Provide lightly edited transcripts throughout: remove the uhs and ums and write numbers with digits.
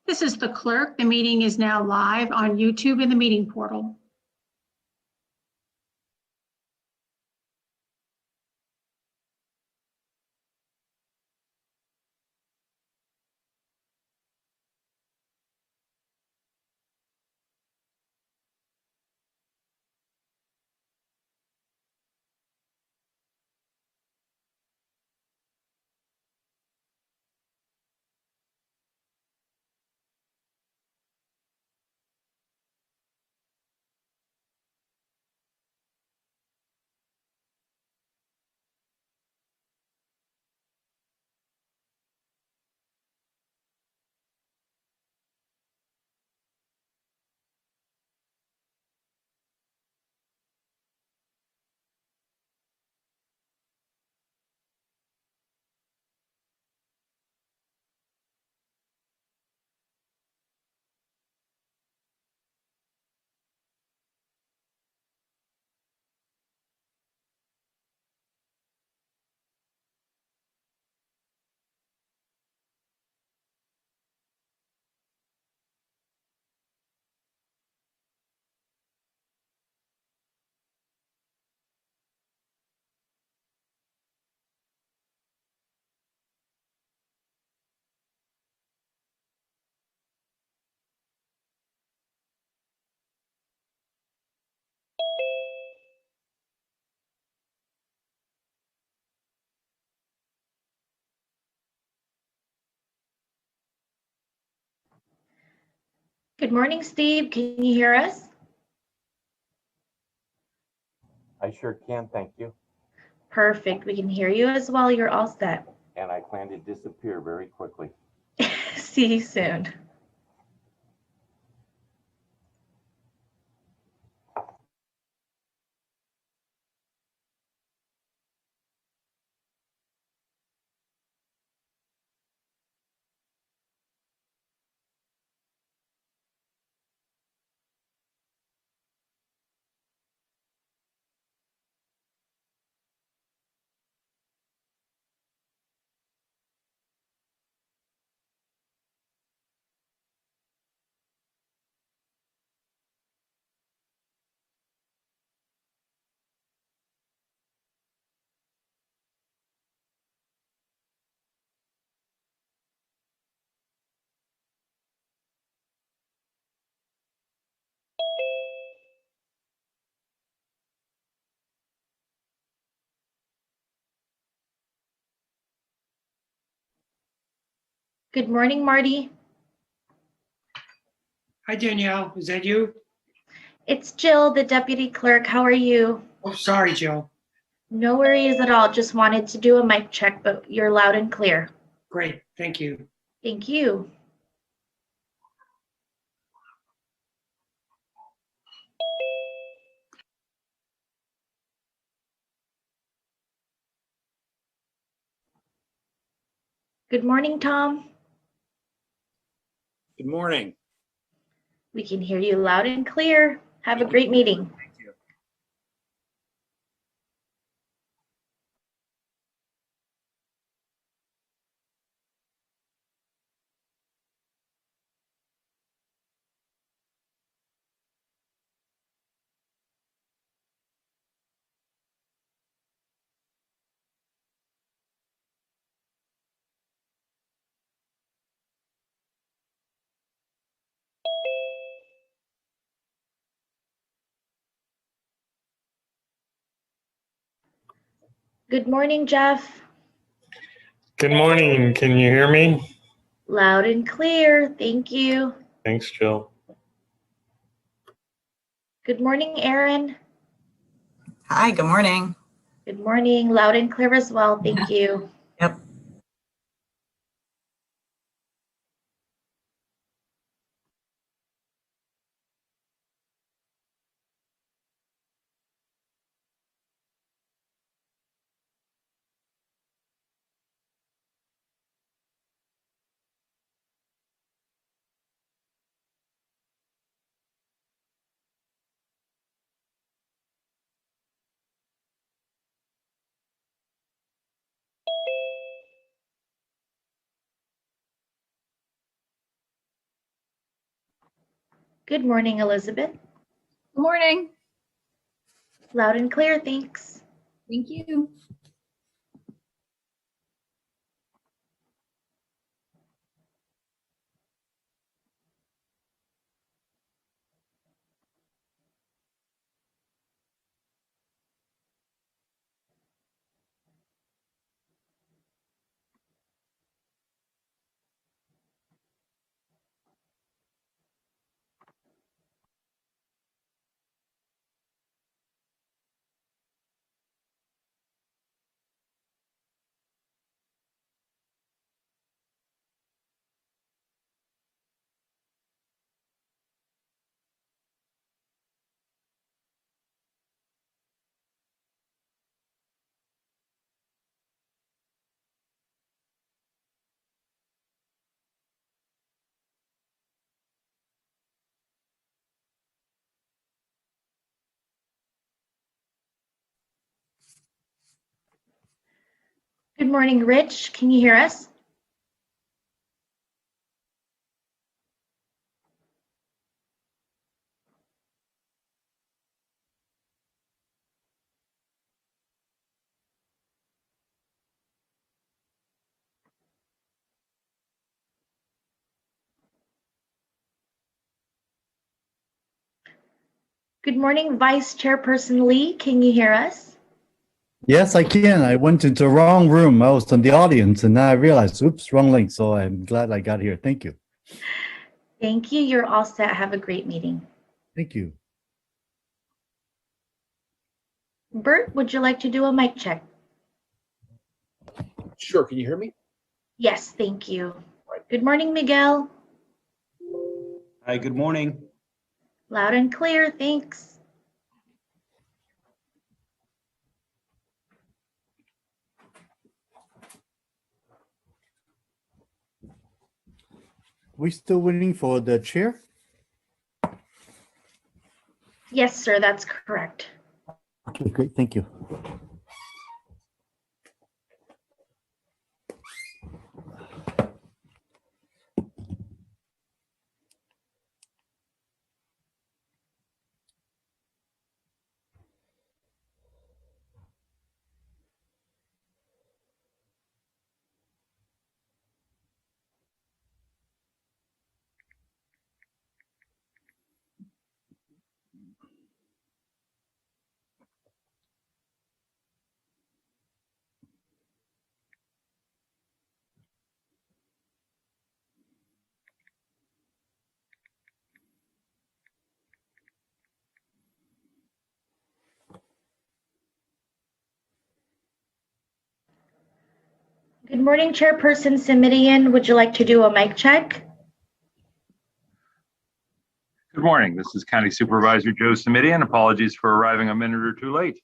This is the clerk. The meeting is now live on YouTube in the meeting portal. Good morning, Steve. Can you hear us? I sure can, thank you. Perfect. We can hear you as well. You're all set. And I plan to disappear very quickly. See you soon. Good morning, Marty. Hi, Danielle. Is that you? It's Jill, the deputy clerk. How are you? Oh, sorry, Jill. No worries at all. Just wanted to do a mic check, but you're loud and clear. Great. Thank you. Thank you. Good morning, Tom. Good morning. We can hear you loud and clear. Have a great meeting. Thank you. Good morning, Jeff. Good morning. Can you hear me? Loud and clear. Thank you. Thanks, Jill. Good morning, Aaron. Hi, good morning. Good morning. Loud and clear as well. Thank you. Yep. Good morning, Elizabeth. Good morning. Loud and clear, thanks. Thank you. Good morning, Rich. Can you hear us? Good morning, Vice Chairperson Lee. Can you hear us? Yes, I can. I went into the wrong room. I was in the audience and now I realized, oops, wrong link. So I'm glad I got here. Thank you. Thank you. You're all set. Have a great meeting. Thank you. Bert, would you like to do a mic check? Sure, can you hear me? Yes, thank you. Good morning, Miguel. Hi, good morning. Loud and clear, thanks. We still waiting for the chair? Yes, sir, that's correct. Okay, great. Thank you. Good morning, Chairperson Simidian. Would you like to do a mic check? Good morning. This is County Supervisor Joe Simidian. Apologies for arriving a minute or two late.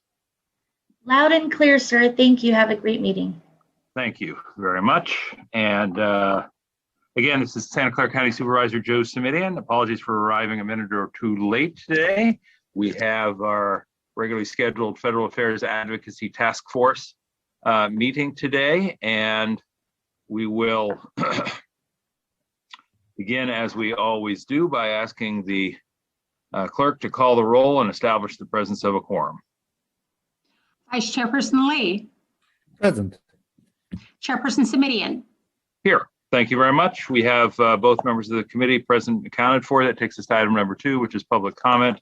Loud and clear, sir. Thank you. Have a great meeting. Thank you very much. And again, this is Santa Clara County Supervisor Joe Simidian. Apologies for arriving a minute or two late today. We have our regularly scheduled Federal Affairs Advocacy Task Force meeting today, and we will begin, as we always do, by asking the clerk to call the roll and establish the presence of a quorum. Vice Chairperson Lee, Present. Chairperson Simidian. Here. Thank you very much. We have both members of the committee present and accounted for. That takes us to item number 2, which is public comment.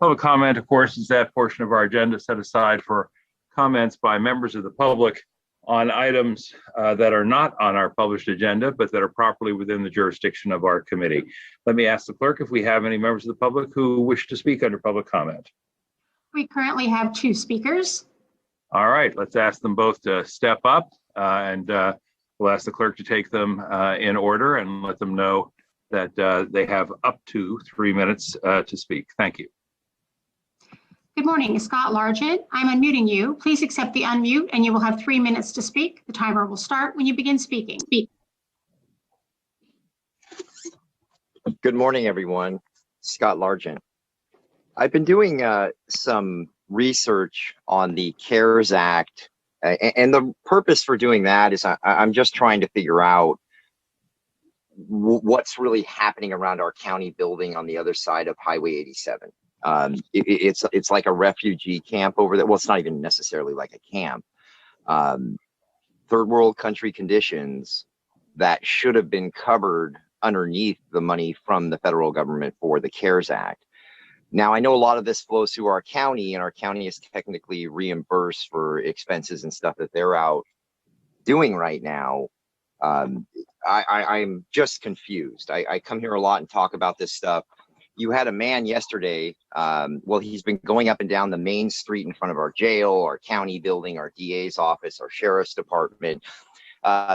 Public comment, of course, is that portion of our agenda set aside for comments by members of the public on items that are not on our published agenda, but that are properly within the jurisdiction of our committee. Let me ask the clerk if we have any members of the public who wish to speak under public comment. We currently have 2 speakers. All right, let's ask them both to step up and we'll ask the clerk to take them in order and let them know that they have up to 3 minutes to speak. Thank you. Good morning, Scott Largent. I'm unmuting you. Please accept the unmute and you will have 3 minutes to speak. The timer will start when you begin speaking. Good morning, everyone. Scott Largent. I've been doing some research on the CARES Act, and the purpose for doing that is I'm just trying to figure out what's really happening around our county building on the other side of Highway 87. It's like a refugee camp over there. Well, it's not even necessarily like a camp. Third world country conditions that should have been covered underneath the money from the federal government for the CARES Act. Now, I know a lot of this flows through our county, and our county is technically reimbursed for expenses and stuff that they're out doing right now. I'm just confused. I come here a lot and talk about this stuff. You had a man yesterday, well, he's been going up and down the main street in front of our jail, our county building, our DA's office, our sheriff's department.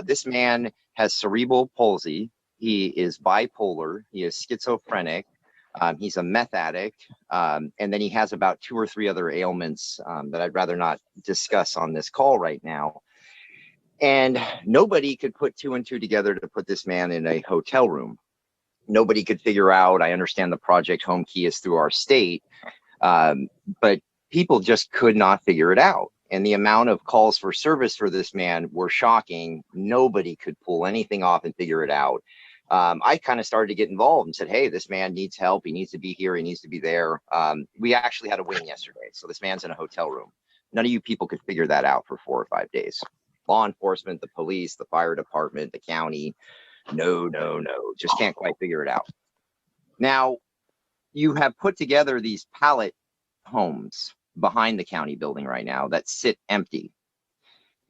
This man has cerebral palsy. He is bipolar. He is schizophrenic. He's a meth addict. And then he has about 2 or 3 other ailments that I'd rather not discuss on this call right now. And nobody could put 2 and 2 together to put this man in a hotel room. Nobody could figure out, I understand the Project Home Key is through our state, but people just could not figure it out. And the amount of calls for service for this man were shocking. Nobody could pull anything off and figure it out. I kind of started to get involved and said, hey, this man needs help. He needs to be here. He needs to be there. We actually had a win yesterday. So this man's in a hotel room. None of you people could figure that out for 4 or 5 days. Law enforcement, the police, the fire department, the county. No, just can't quite figure it out. Now, you have put together these pallet homes behind the county building right now that sit empty.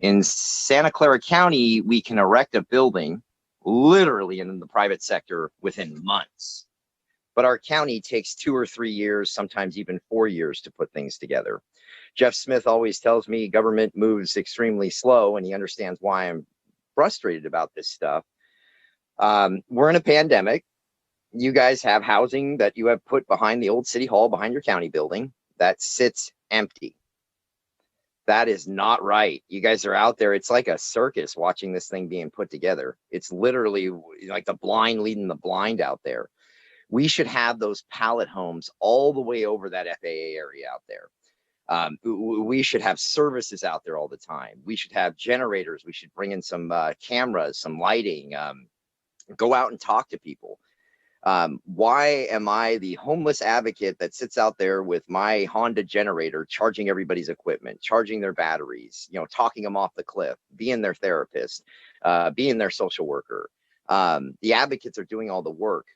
In Santa Clara County, we can erect a building literally in the private sector within months. But our county takes 2 or 3 years, sometimes even 4 years to put things together. Jeff Smith always tells me government moves extremely slow, and he understands why I'm frustrated about this stuff. We're in a pandemic. You guys have housing that you have put behind the old city hall, behind your county building, that sits empty. That is not right. You guys are out there. It's like a circus watching this thing being put together. It's literally like the blind leading the blind out there. We should have those pallet homes all the way over that FAA area out there. We should have services out there all the time. We should have generators. We should bring in some cameras, some lighting, go out and talk to people. Why am I the homeless advocate that sits out there with my Honda generator, charging everybody's equipment, charging their batteries, talking them off the cliff, being their therapist, being their social worker? The advocates are doing all the work.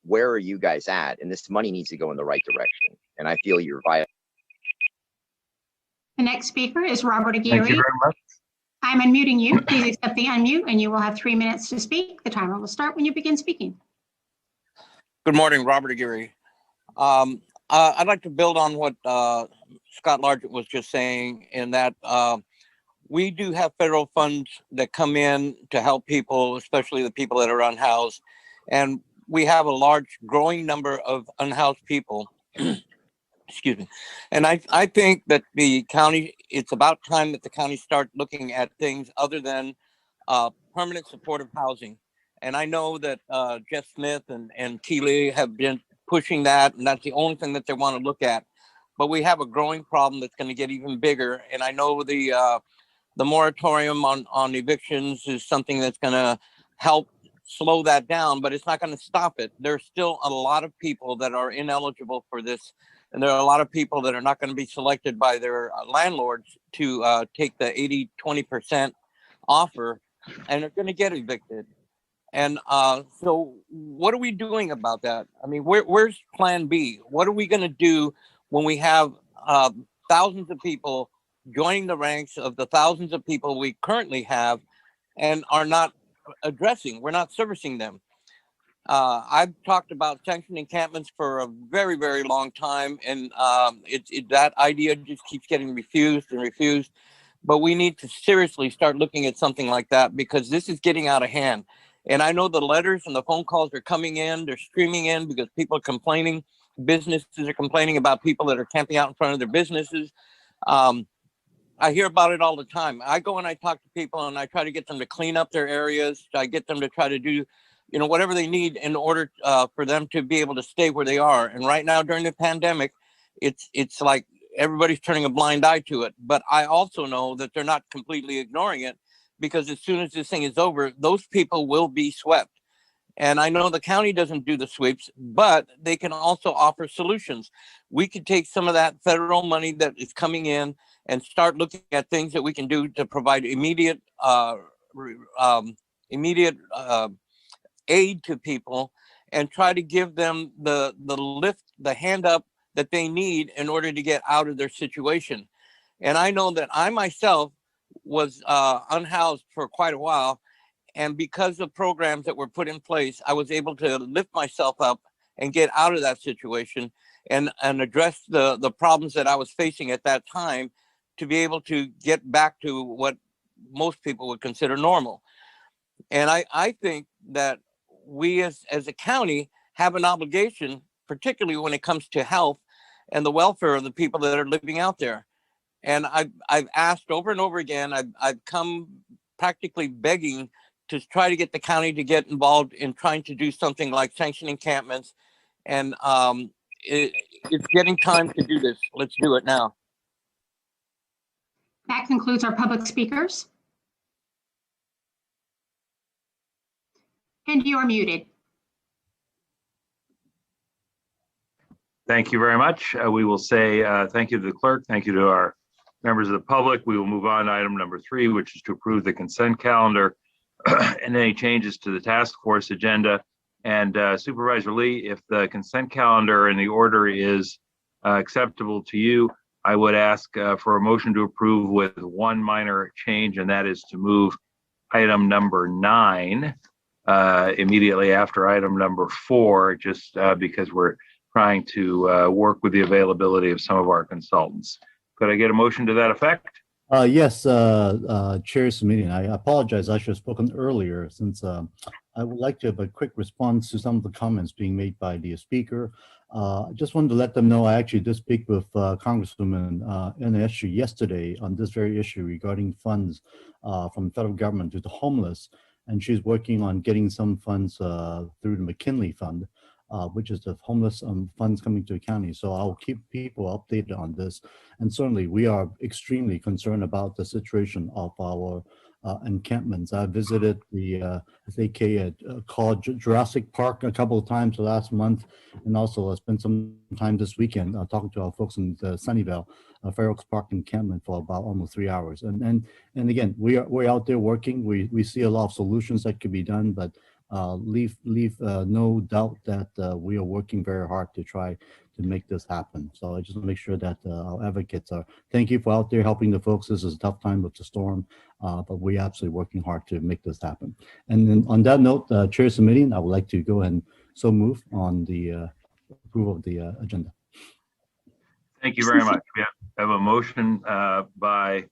Where are you guys at? And this money needs to go in the right direction. And I feel you're via. The next speaker is Robert Thank you Aguirre. very much. I'm unmuting you. Please accept the unmute and you will have 3 minutes to speak. The timer will start when you begin speaking. Good morning, Robert Aguirre. I'd like to build on what Scott Largent was just saying, in that we do have federal funds that come in to help people, especially the people that are unhoused. And we have a large growing number of unhoused people. Excuse me. And I think that the county, it's about time that the county start looking at things other than permanent supportive housing. And I know that Jeff Smith and Keeley have been pushing that, and that's the only thing that they want to look at. But we have a growing problem that's going to get even bigger. And I know the moratorium on evictions is something that's going to help slow that down, but it's not going to stop it. There's still a lot of people that are ineligible for this. And there are a lot of people that are not going to be selected by their landlords to take the 80-20% offer, and they're going to get evicted. And so what are we doing about that? I mean, where's plan B? What are we going to do when we have thousands of people joining the ranks of the thousands of people we currently have and are not addressing, we're not servicing them? I've talked about sanctioned encampments for a very, very long time, and that idea just keeps getting refused and refused. But we need to seriously start looking at something like that, because this is getting out of hand. And I know the letters and the phone calls are coming in, they're streaming in because people are complaining. Businesses are complaining about people that are camping out in front of their businesses. I hear about it all the time. I go and I talk to people and I try to get them to clean up their areas. I get them to try to do, whatever they need in order for them to be able to stay where they are. And right now during the pandemic, it's like everybody's turning a blind eye to it. But I also know that they're not completely ignoring it, because as soon as this thing is over, those people will be swept. And I know the county doesn't do the sweeps, but they can also offer solutions. We could take some of that federal money that is coming in and start looking at things that we can do to provide immediate aid to people and try to give them the lift, the hand up that they need in order to get out of their situation. And I know that I myself was unhoused for quite a while. And because of programs that were put in place, I was able to lift myself up and get out of that situation and address the problems that I was facing at that time to be able to get back to what most people would consider normal. And I think that we as a county have an obligation, particularly when it comes to health and the welfare of the people that are living out there. And I've asked over and over again, I've come practically begging to try to get the county to get involved in trying to do something like sanction encampments. And it's getting time to do this. Let's do it now. That concludes our public speakers. And you are muted. Thank you very much. We will say thank you to the clerk. Thank you to our members of the public. We will move on to item number 3, which is to approve the consent calendar and any changes to the task force agenda. And Supervisor Lee, if the consent calendar and the order is acceptable to you, I would ask for a motion to approve with one minor change, and that is to move item number 9 immediately after item number 4, just because we're trying to work with the availability of some of our consultants. Could I get a motion to that effect? Yes, Chair's meeting. I apologize. I should have spoken earlier since I would like to have a quick response to some of the comments being made by the speaker. I just wanted to let them know I actually did speak with Congresswoman Ineshu yesterday on this very issue regarding funds from the federal government to the homeless. And she's working on getting some funds through the McKinley Fund, which is the homeless funds coming to the county. So I'll keep people updated on this. And certainly we are extremely concerned about the situation of our encampments. I visited the FAK called Jurassic Park a couple of times last month, and also spent some time this weekend talking to our folks in the Sunnyvale Fair Oaks Park encampment for about almost 3 hours. And again, we're out there working. We see a lot of solutions that could be done, but leave no doubt that we are working very hard to try to make this happen. So I just want to make sure that our advocates are, thank you for out there helping the folks. This is a tough time with the storm, but we're absolutely working hard to make this happen. And then on that note, Chair's meeting, I would like to go ahead and so move on the approval of the agenda. Thank you very much. We have a motion by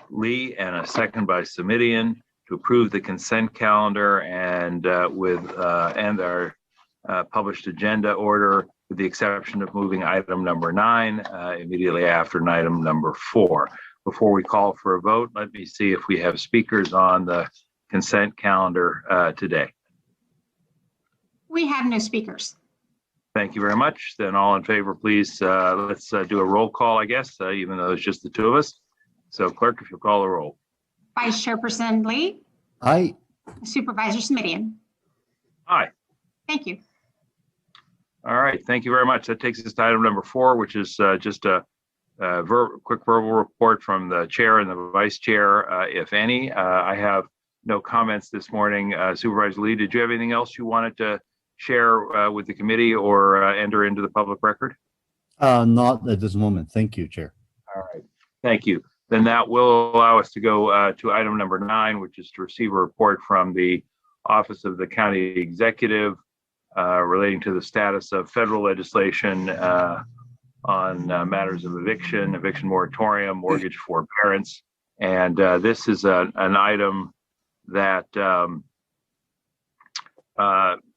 Lee and a second by Semidian to approve the consent calendar and and our published agenda order, with the exception of moving item number 9 immediately after item number 4. Before we call for a vote, let me see if we have speakers on the consent calendar today. We have no speakers. Thank you very much. Then all in favor, please, let's do a roll call, I guess, even though it's just the two of us. So clerk, if you'll call the roll. Vice Chairperson Lee. Aye. Supervisor Smidian. Aye. Thank you. All right, thank you very much. That takes us to item number 4, which is just a quick verbal report from the chair and the vice chair, if any. I have no comments this morning. Supervisor Lee, did you have anything else you wanted to share with the committee or enter into the public record? Not at this moment. Thank you, Chair. All right, thank you. Then that will allow us to go to item number 9, which is to receive a report from the Office of the County Executive relating to the status of federal legislation on matters of eviction moratorium, mortgage forbearance. And this is an item that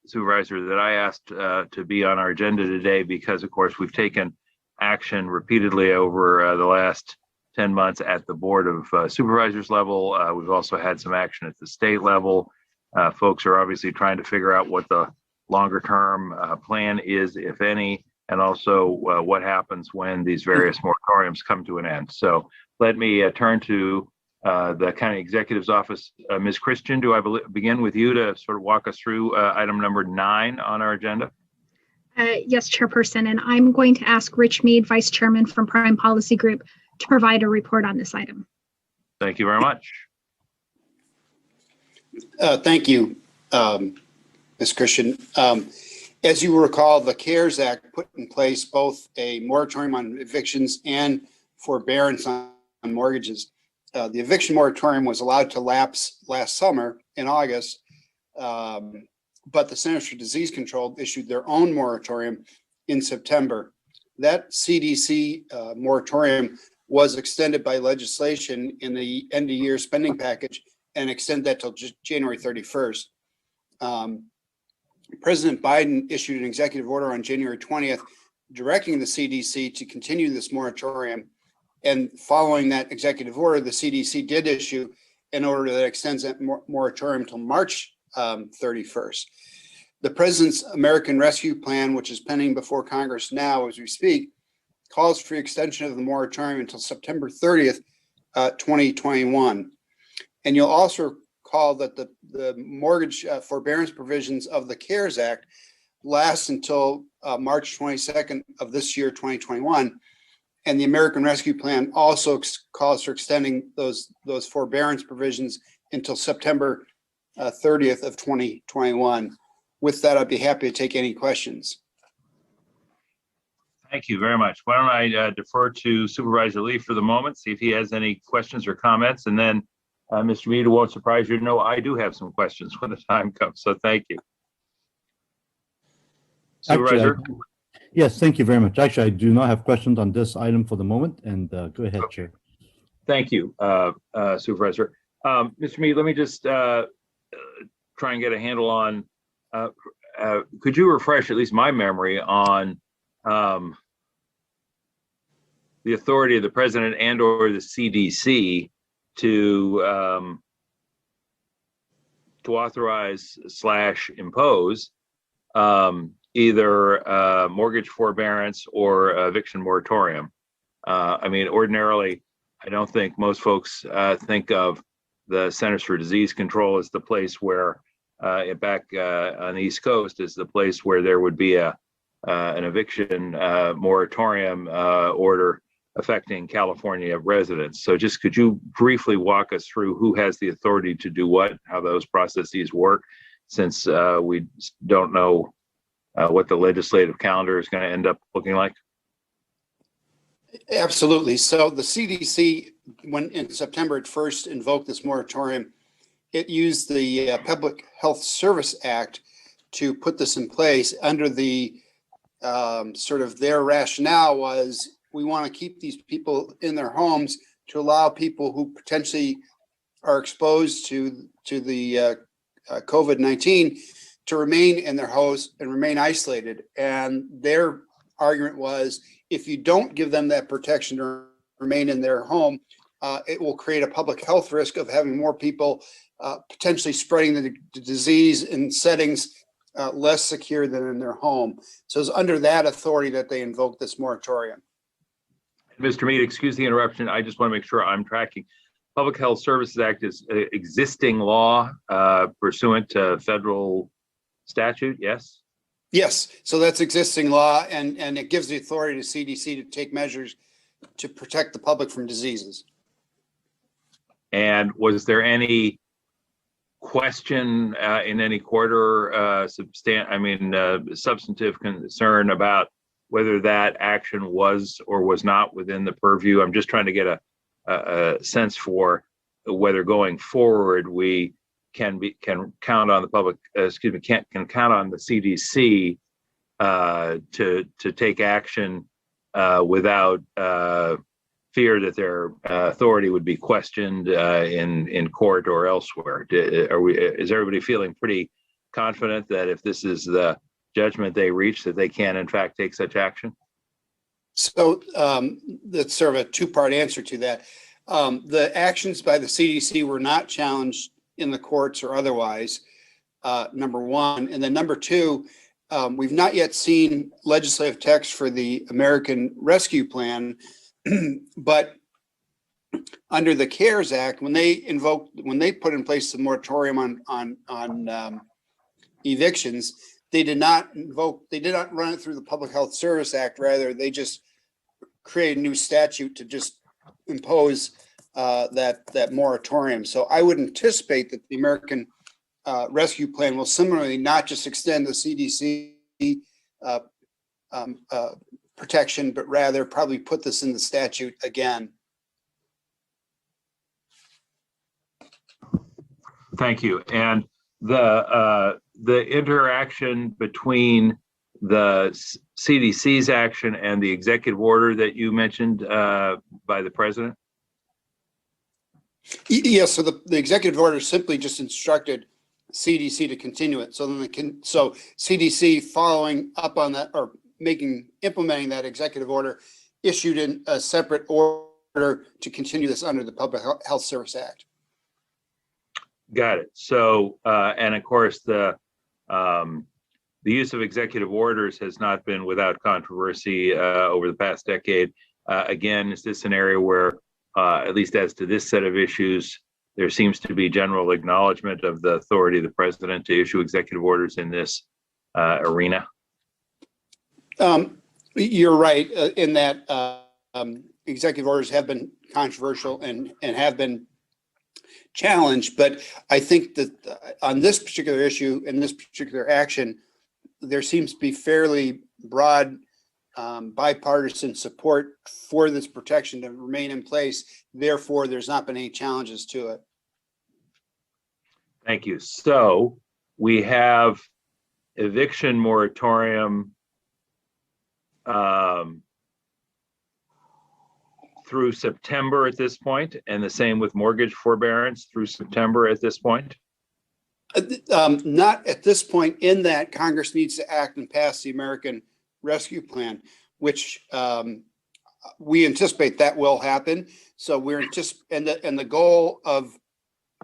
Supervisor, that I asked to be on our agenda today because, of course, we've taken action repeatedly over the last 10 months at the Board of Supervisors level. We've also had some action at the state level. Folks are obviously trying to figure out what the longer term plan is, if any, and also what happens when these various moratoriums come to an end. So let me turn to the County Executive's Office. Ms. Christian, do I begin with you to sort of walk us through item number 9 on our agenda? Yes, Chairperson, and I'm going to ask Rich Mead, Vice Chairman from Prime Policy Group, to provide a report on this item. Thank you very much. Thank you, Ms. Christian. As you will recall, the CARES Act put in place both a moratorium on evictions and forbearance on mortgages. The eviction moratorium was allowed to lapse last summer in August, but the Centers for Disease Control issued their own moratorium in September. That CDC moratorium was extended by legislation in the end of year spending package and extend that till January 31st. President Biden issued an executive order on January 20th, directing the CDC to continue this moratorium. And following that executive order, the CDC did issue an order that extends that moratorium till March 31st. The President's American Rescue Plan, which is pending before Congress now as we speak, calls for extension of the moratorium until September 30th, 2021. And you'll also recall that the mortgage forbearance provisions of the CARES Act last until March 22nd of this year, 2021. And the American Rescue Plan also calls for extending those forbearance provisions until September 30th of 2021. With that, I'd be happy to take any questions. Thank you very much. Why don't I defer to Supervisor Lee for the moment, see if he has any questions or comments, and then Mr. Mead, it won't surprise you to know I do have some questions when the time comes, so thank you. Supervisor? Actually, yes, thank you very much. Actually, I do not have questions on this item for the moment, and go ahead, Okay. Chair. Thank you, Supervisor. Mr. Mead, let me just try and get a handle on, could you refresh at least my memory on the authority of the President and or the CDC to authorize / impose either mortgage forbearance or eviction moratorium? I mean, ordinarily, I don't think most folks think of the Centers for Disease Control as the place where, back on the East Coast, is the place where there would be an eviction moratorium order affecting California residents. So just could you briefly walk us through who has the authority to do what, how those processes work, since we don't know what the legislative calendar is going to end up looking like? Absolutely. So the CDC, when in September it first invoked this moratorium, it used the Public Health Service Act to put this in place under the sort of their rationale was we want to keep these people in their homes to allow people who potentially are exposed to the COVID-19 to remain in their house and remain isolated. And their argument was, if you don't give them that protection to remain in their home, it will create a public health risk of having more people potentially spreading the disease in settings less secure than in their home. So it's under that authority that they invoked this moratorium. Mr. Mead, excuse the interruption. I just want to make sure I'm tracking. Public Health Services Act is existing law pursuant to federal statute, yes? Yes, so that's existing law, and it gives the authority to CDC to take measures to protect the public from diseases. And was there any question in any quarter, substantive concern about whether that action was or was not within the purview? I'm just trying to get a sense for whether going forward we can count on the public, can count on the CDC to take action without fear that their authority would be questioned in court or elsewhere. Is everybody feeling pretty confident that if this is the judgment they reach, that they can in fact take such action? So that's sort of a two-part answer to that. The actions by the CDC were not challenged in the courts or otherwise, number one. And then number two, we've not yet seen legislative text for the American Rescue Plan, but under the CARES Act, when they put in place the moratorium on evictions, they did not run it through the Public Health Service Act. Rather, they just created a new statute to just impose that moratorium. So I would anticipate that the American Rescue Plan will similarly not just extend the CDC protection, but rather probably put this in the statute again. Thank you. And the interaction between the CDC's action and the executive order that you mentioned by the president? Yes, so the executive order simply just instructed CDC to continue it. So then so CDC following up on that or implementing that executive order issued in a separate order to continue this under the Public Health Service Act. Got it. So, and of course, the use of executive orders has not been without controversy over the past decade. Again, is this an area where, at least as to this set of issues, there seems to be general acknowledgement of the authority of the president to issue executive orders in this arena? You're right in that executive orders have been controversial and have been challenged, but I think that on this particular issue and this particular action, there seems to be fairly broad bipartisan support for this protection to remain in place. Therefore, there's not been any challenges to it. Thank you. So we have eviction moratorium through September at this point, and the same with mortgage forbearance through September at this point? Not at this point, in that Congress needs to act and pass the American Rescue Plan, which we anticipate that will happen. So we're and the goal of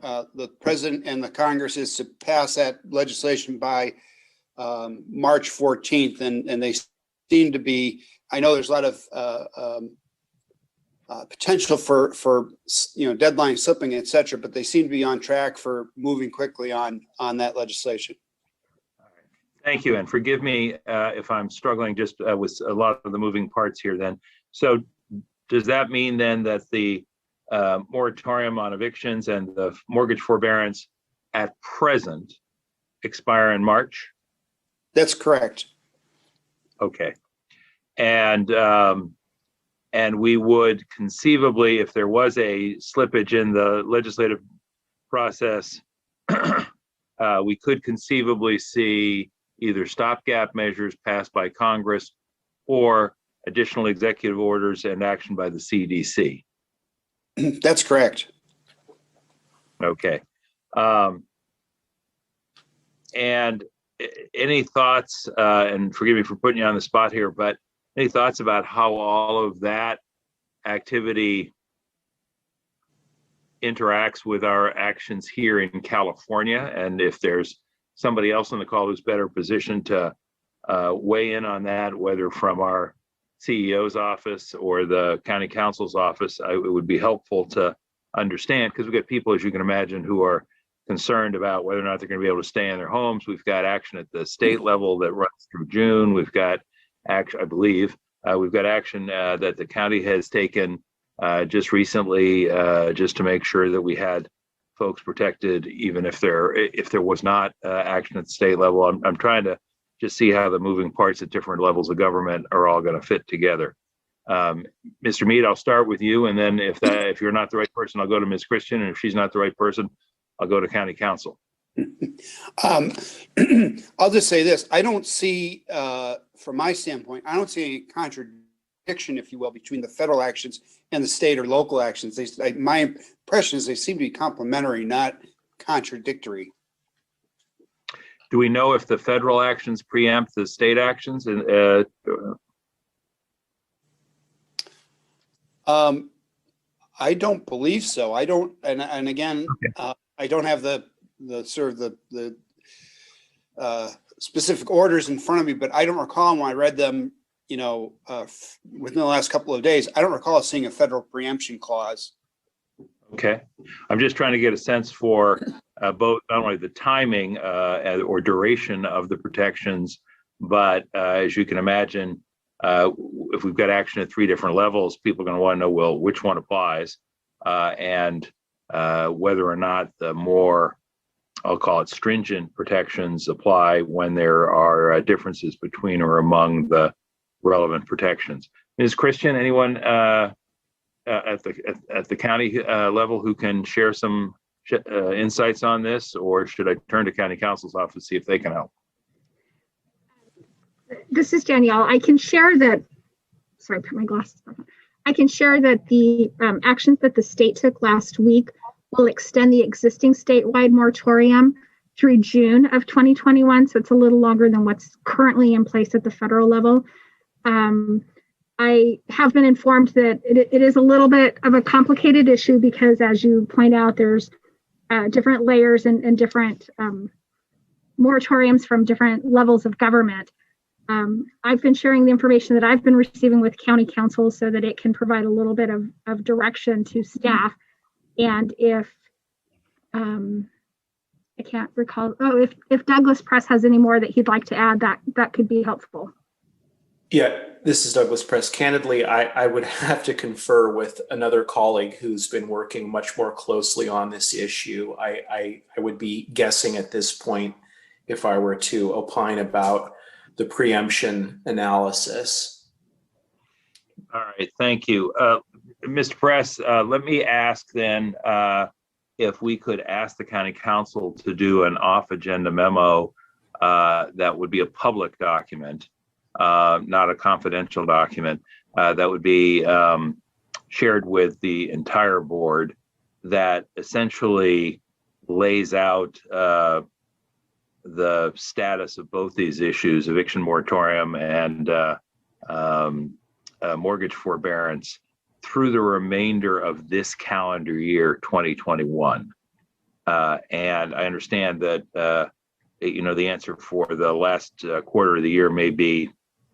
the president and the Congress is to pass that legislation by March 14th, and they seem to be. I know there's a lot of potential for deadline slipping, et cetera, but they seem to be on track for moving quickly on that legislation. Thank you, and forgive me if I'm struggling just with a lot of the moving parts here then. So does that mean then that the moratorium on evictions and the mortgage forbearance at present expire in March? That's correct. Okay. And we would conceivably, if there was a slippage in the legislative process, we could conceivably see either stopgap measures passed by Congress or additional executive orders and action by the CDC. That's correct. Okay. And any thoughts, and forgive me for putting you on the spot here, but any thoughts about how all of that activity interacts with our actions here in California? And if there's somebody else on the call who's better positioned to weigh in on that, whether from our CEO's office or the county council's office, it would be helpful to understand, because we've got people, as you can imagine, who are concerned about whether or not they're going to be able to stay in their homes. We've got action at the state level that runs through June. We've got action, I believe, we've got action that the county has taken just recently, just to make sure that we had folks protected, even if there was not action at the state level. I'm trying to just see how the moving parts at different levels of government are all going to fit together. Mr. Mead, I'll start with you, and then if you're not the right person, I'll go to Ms. Christian, and if she's not the right person, I'll go to county council. I'll just say this. I don't see, from my standpoint, I don't see any contradiction, if you will, between the federal actions and the state or local actions. My impression is they seem to be complementary, not contradictory. Do we know if the federal actions preempt the state actions? I don't believe so. I don't, and again, okay. I don't have the sort of the specific orders in front of me, but I don't recall when I read them, within the last couple of days, I don't recall seeing a federal preemption clause. Okay. I'm just trying to get a sense for both not only the timing or duration of the protections, but as you can imagine, if we've got action at 3 different levels, people are going to want to know, well, which one applies and whether or not the more, I'll call it stringent protections apply when there are differences between or among the relevant protections. Ms. Christian, anyone at the county level who can share some insights on this, or should I turn to county counsel's office to see if they can help? This is Danielle. I can share that, sorry, put my glasses back on. I can share that the actions that the state took last week will extend the existing statewide moratorium through June of 2021. So it's a little longer than what's currently in place at the federal level. I have been informed that it is a little bit of a complicated issue because, as you point out, there's different layers and different moratoriums from different levels of government. I've been sharing the information that I've been receiving with county council so that it can provide a little bit of direction to staff. And if, I can't recall, if Douglas Press has any more that he'd like to add, that could be helpful. Yeah, this is Douglas Press. Candidly, I would have to confer with another colleague who's been working much more closely on this issue. I would be guessing at this point if I were to opine about the preemption analysis. All right, thank you. Mr. Press, let me ask then if we could ask the county council to do an off-agenda memo that would be a public document, not a confidential document, that would be shared with the entire board that essentially lays out the status of both these issues, eviction moratorium and mortgage forbearance, through the remainder of this calendar year, 2021. And I understand that, the answer for the last quarter of the year may be,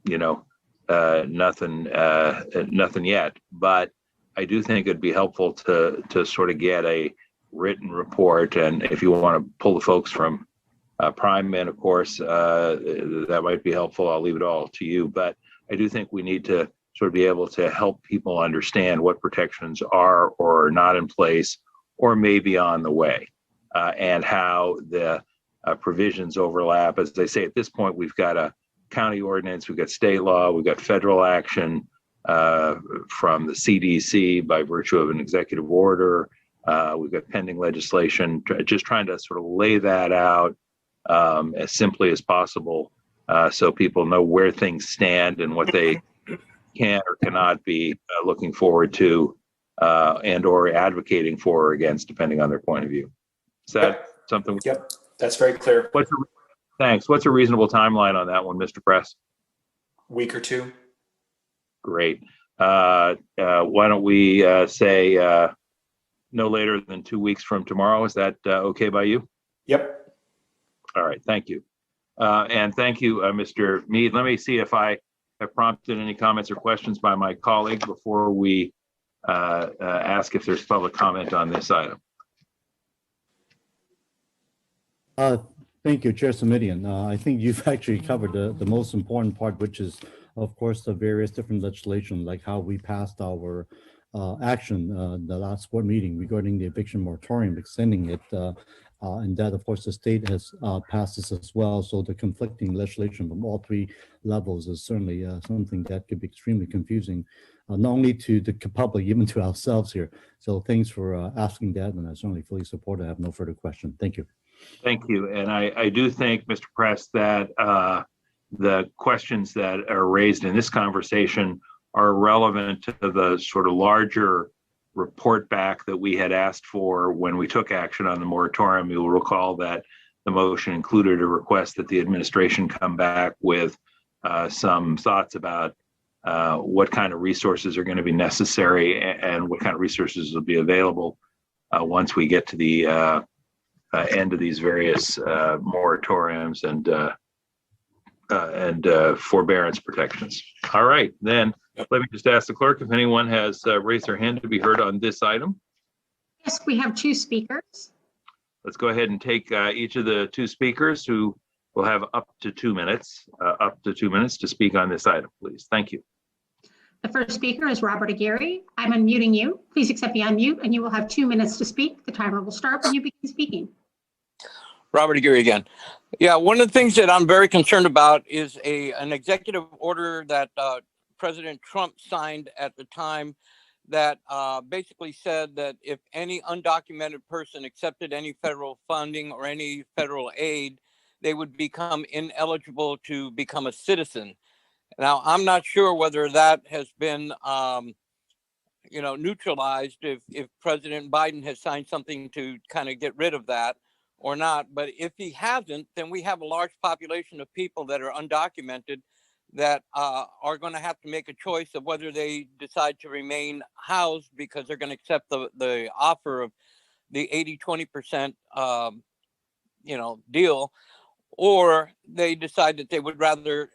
nothing yet. But I do think it'd be helpful to sort of get a written report. And if you want to pull the folks from Prime in, of course, that might be helpful. I'll leave it all to you. But I do think we need to sort of be able to help people understand what protections are or are not in place or may be on the way, and how the provisions overlap. As I say, at this point, we've got a county ordinance, we've got state law, we've got federal action from the CDC by virtue of an executive order. We've got pending legislation, just trying to sort of lay that out as simply as possible so people know where things stand and what they can or cannot be looking forward to and or advocating for or against, depending on their point of view. Is that something? Yep, that's very clear. Thanks. What's a reasonable timeline on that one, Mr. Press? Week or two. Great. Why don't we say no later than 2 weeks from tomorrow? Is that okay by you? Yep. All right. Thank you. And thank you, Mr. Mead. Let me see if I have prompted any comments or questions by my colleague before we ask if there's public comment on this item. Thank you, Chair Simitian. I think you've actually covered the most important part, which is, of course, the various different legislation, like how we passed our action the last board meeting regarding the eviction moratorium, extending it. And that, of course, the state has passed this as well. So the conflicting legislation from all 3 levels is certainly something that could be extremely confusing, not only to the public, even to ourselves here. So thanks for asking that, and I certainly fully support it. I have no further question. Thank you. Thank you. And I do think, Mr. Press, that the questions that are raised in this conversation are relevant to the sort of larger report back that we had asked for when we took action on the moratorium. You'll recall that the motion included a request that the administration come back with some thoughts about what kind of resources are going to be necessary and what kind of resources will be available once we get to the end of these various moratoriums and forbearance protections. All right, then let me just ask the clerk if anyone has raised their hand to be heard on this item. Yes, we have two speakers. Let's go ahead and take each of the two speakers who will have up to 2 minutes, to speak on this item, please. Thank you. The first speaker is Robert Aguirre. I'm unmuting you. Please accept the unmute and you will have 2 minutes to speak. The timer will start when you begin speaking. Robert Aguirre again. Yeah, one of the things that I'm very concerned about is an executive order that President Trump signed at the time that basically said that if any undocumented person accepted any federal funding or any federal aid, they would become ineligible to become a citizen. Now, I'm not sure whether that has been, neutralized if President Biden has signed something to kind of get rid of that or not. But if he hasn't, then we have a large population of people that are undocumented that are going to have to make a choice of whether they decide to remain housed because they're going to accept the offer of the 80-20% deal, or they decide that they would rather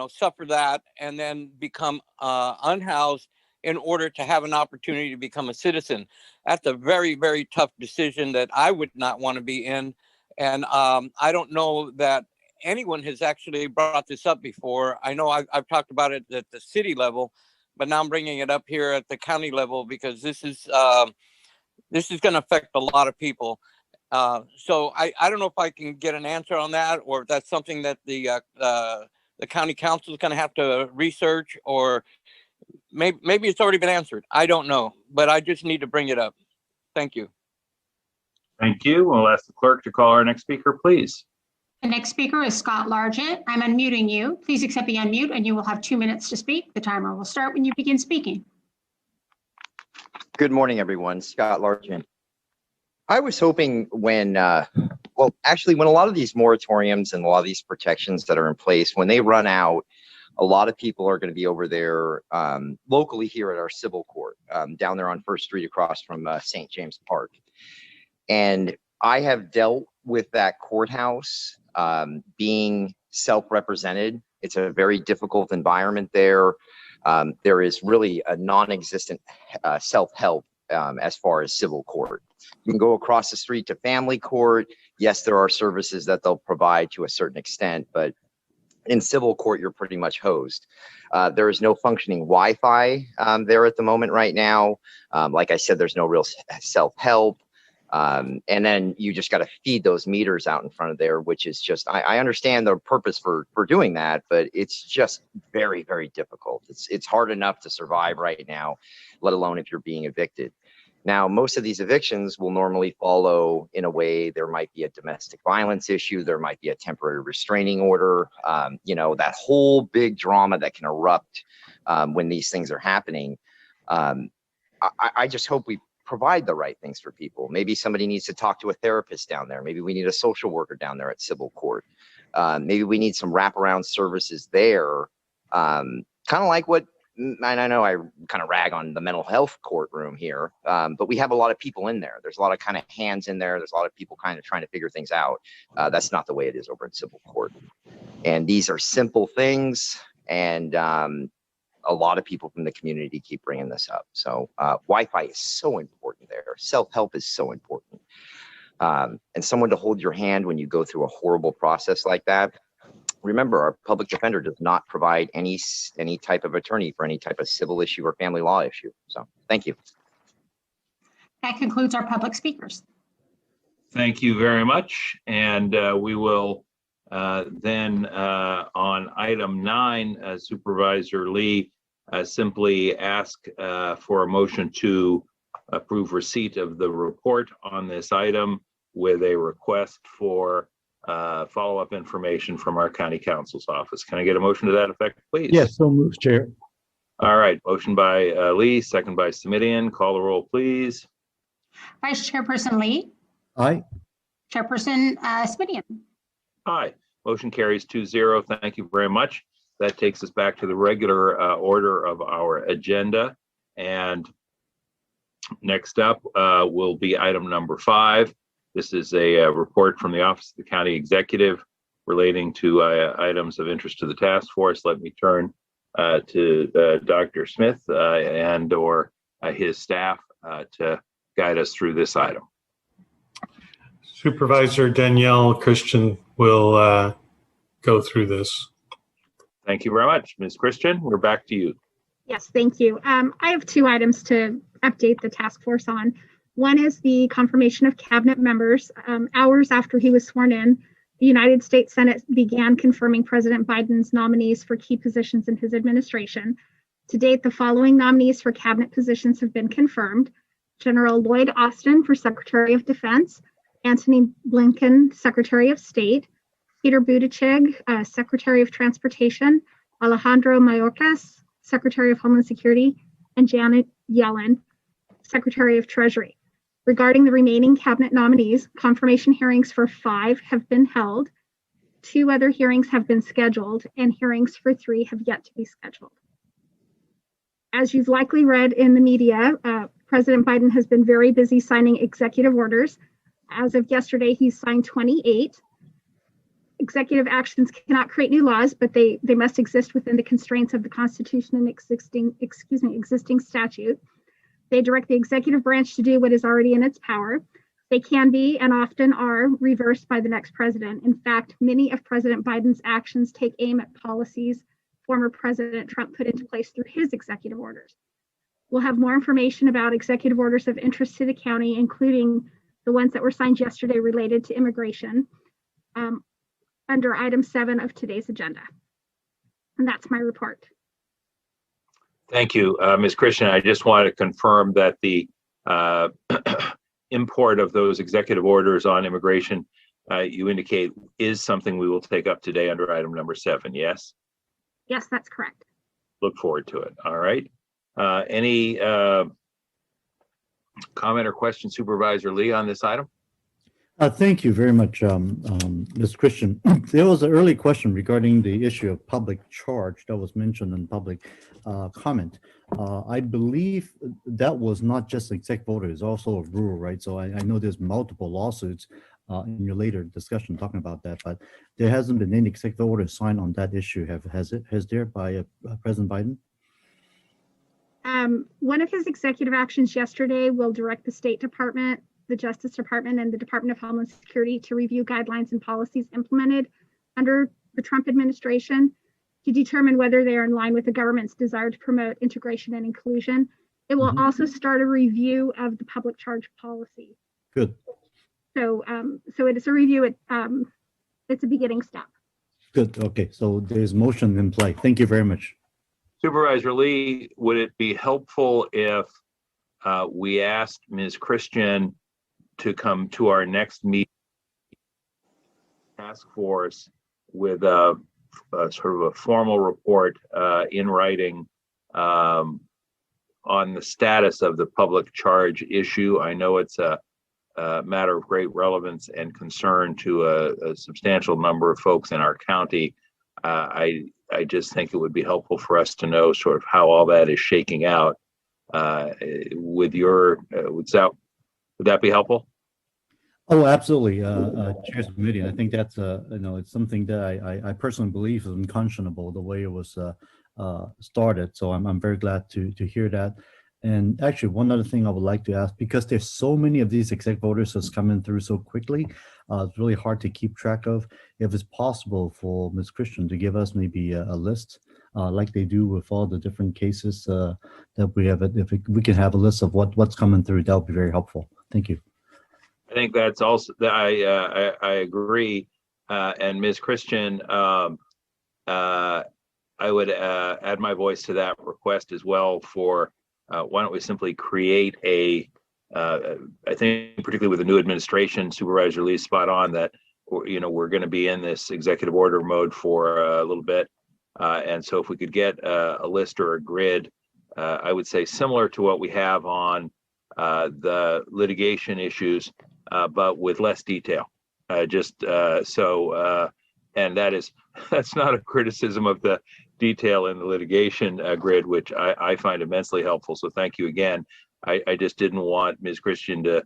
suffer that and then become unhoused in order to have an opportunity to become a citizen. That's a very, very tough decision that I would not want to be in. And I don't know that anyone has actually brought this up before. I know I've talked about it at the city level, but now I'm bringing it up here at the county level because this is going to affect a lot of people. So I don't know if I can get an answer on that, or if that's something that the county council is going to have to research, or maybe it's already been answered. I don't know, but I just need to bring it up. Thank you. Thank you. We'll ask the clerk to call our next speaker, please. The next speaker is Scott Largent. I'm unmuting you. Please accept the unmute and you will have 2 minutes to speak. The timer will start when you begin speaking. Good morning, everyone. Scott Largent. I was hoping when a lot of these moratoriums and a lot of these protections that are in place, when they run out, a lot of people are going to be over there locally here at our civil court, down there on First Street across from St. James Park. And I have dealt with that courthouse being self-represented. It's a very difficult environment there. There is really a non-existent self-help as far as civil court. You can go across the street to family court. Yes, there are services that they'll provide to a certain extent, but in civil court, you're pretty much hosed. There is no functioning Wi-Fi there at the moment right now. Like I said, there's no real self-help. And then you just got to feed those meters out in front of there, which is just, I understand the purpose for doing that, but it's just very, very difficult. It's hard enough to survive right now, let alone if you're being evicted. Now, most of these evictions will normally follow in a way. There might be a domestic violence issue. There might be a temporary restraining order, that whole big drama that can erupt when these things are happening. I just hope we provide the right things for people. Maybe somebody needs to talk to a therapist down there. Maybe we need a social worker down there at civil court. Maybe we need some wraparound services there. Kind of like what, and I know I kind of rag on the mental health courtroom here, but we have a lot of people in there. There's a lot of kind of hands in there. There's a lot of people kind of trying to figure things out. That's not the way it is over in civil court. And these are simple things. And a lot of people from the community keep bringing this up. So Wi-Fi is so important there. Self-help is so important. And someone to hold your hand when you go through a horrible process like that. Remember, our public defender does not provide any type of attorney for any type of civil issue or family law issue. So thank you. That concludes our public speakers. Thank you very much. And we will then on item 9, Supervisor Lee, simply ask for a motion to approve receipt of the report on this item with a request for follow-up information from our county counsel's office. Can I get a motion to that effect, please? Yes, so moved, Chair. All right, motion by Lee, second by Simidian. Call the roll, please. Vice Chairperson Lee. Aye. Chairperson Simidian. Aye. Motion carries 2-0. Thank you very much. That takes us back to the regular order of our agenda. And next up will be item number 5. This is a report from the Office of the County Executive relating to items of interest to the task force. Let me turn to Dr. Smith and or his staff to guide us through this item. Supervisor Danielle Christian will go through this. Thank you very much. Ms. Christian, we're back to you. Yes, thank you. I have two items to update the task force on. One is the confirmation of cabinet members. Hours after he was sworn in, the United States Senate began confirming President Biden's nominees for key positions in his administration. To date, the following nominees for cabinet positions have been confirmed: General Lloyd Austin for Secretary of Defense, Antony Blinken, Secretary of State, Peter Buttigieg, Secretary of Transportation, Alejandro Mayorkas, Secretary of Homeland Security, and Janet Yellen, Secretary of Treasury. Regarding the remaining cabinet nominees, confirmation hearings for 5 have been held, 2 other hearings have been scheduled, and hearings for 3 have yet to be scheduled. As you've likely read in the media, President Biden has been very busy signing executive orders. As of yesterday, he's signed 28. Executive actions cannot create new laws, but they must exist within the constraints of the Constitution and existing statute. They direct the executive branch to do what is already in its power. They can be, and often are, reversed by the next president. In fact, many of President Biden's actions take aim at policies former President Trump put into place through his executive orders. We'll have more information about executive orders of interest to the county, including the ones that were signed yesterday related to immigration, under item 7 of today's agenda. And that's my report. Thank you, Ms. Christian. I just want to confirm that the import of those executive orders on immigration you indicate is something we will take up today under item number 7, yes? Yes, that's correct. Look forward to it. All right. Any comment or question, Supervisor Lee, on this item? Thank you very much, Ms. Christian. There was an early question regarding the issue of public charge that was mentioned in public comment. I believe that was not just executive order, it's also a rule, right? So I know there's multiple lawsuits in your later discussion talking about that, but there hasn't been any executive order signed on that issue. Has there by President Biden? One of his executive actions yesterday will direct the State Department, the Justice Department, and the Department of Homeland Security to review guidelines and policies implemented under the Trump administration to determine whether they are in line with the government's desire to promote integration and inclusion. It will also start a review of the public charge policy. Good. So it is a review. It's a beginning step. Good. Okay. So there's motion in play. Thank you very much. Supervisor Lee, would it be helpful if we asked Ms. Christian to come to our next meeting task force with a sort of a formal report in writing on the status of the public charge issue? I know it's a matter of great relevance and concern to a substantial number of folks in our county. I just think it would be helpful for us to know sort of how all that is shaking out. Would that be helpful? Oh, absolutely, Chair's committee. And I think that's it's something that I personally believe is unconscionable the way it was started. So I'm very glad to hear that. And actually, one other thing I would like to ask, because there's so many of these executive orders that's coming through so quickly, it's really hard to keep track of. If it's possible for Ms. Christian to give us maybe a list, like they do with all the different cases that we have, if we can have a list of what's coming through, that would be very helpful. Thank you. I think that's also, I agree. And Ms. Christian, I would add my voice to that request as well for why don't we simply create I think particularly with the new administration, Supervisor Lee spot on that, we're going to be in this executive order mode for a little bit. And so if we could get a list or a grid, I would say similar to what we have on the litigation issues, but with less detail. And that's not a criticism of the detail in the litigation grid, which I find immensely helpful. So thank you again. I just didn't want Ms. Christian to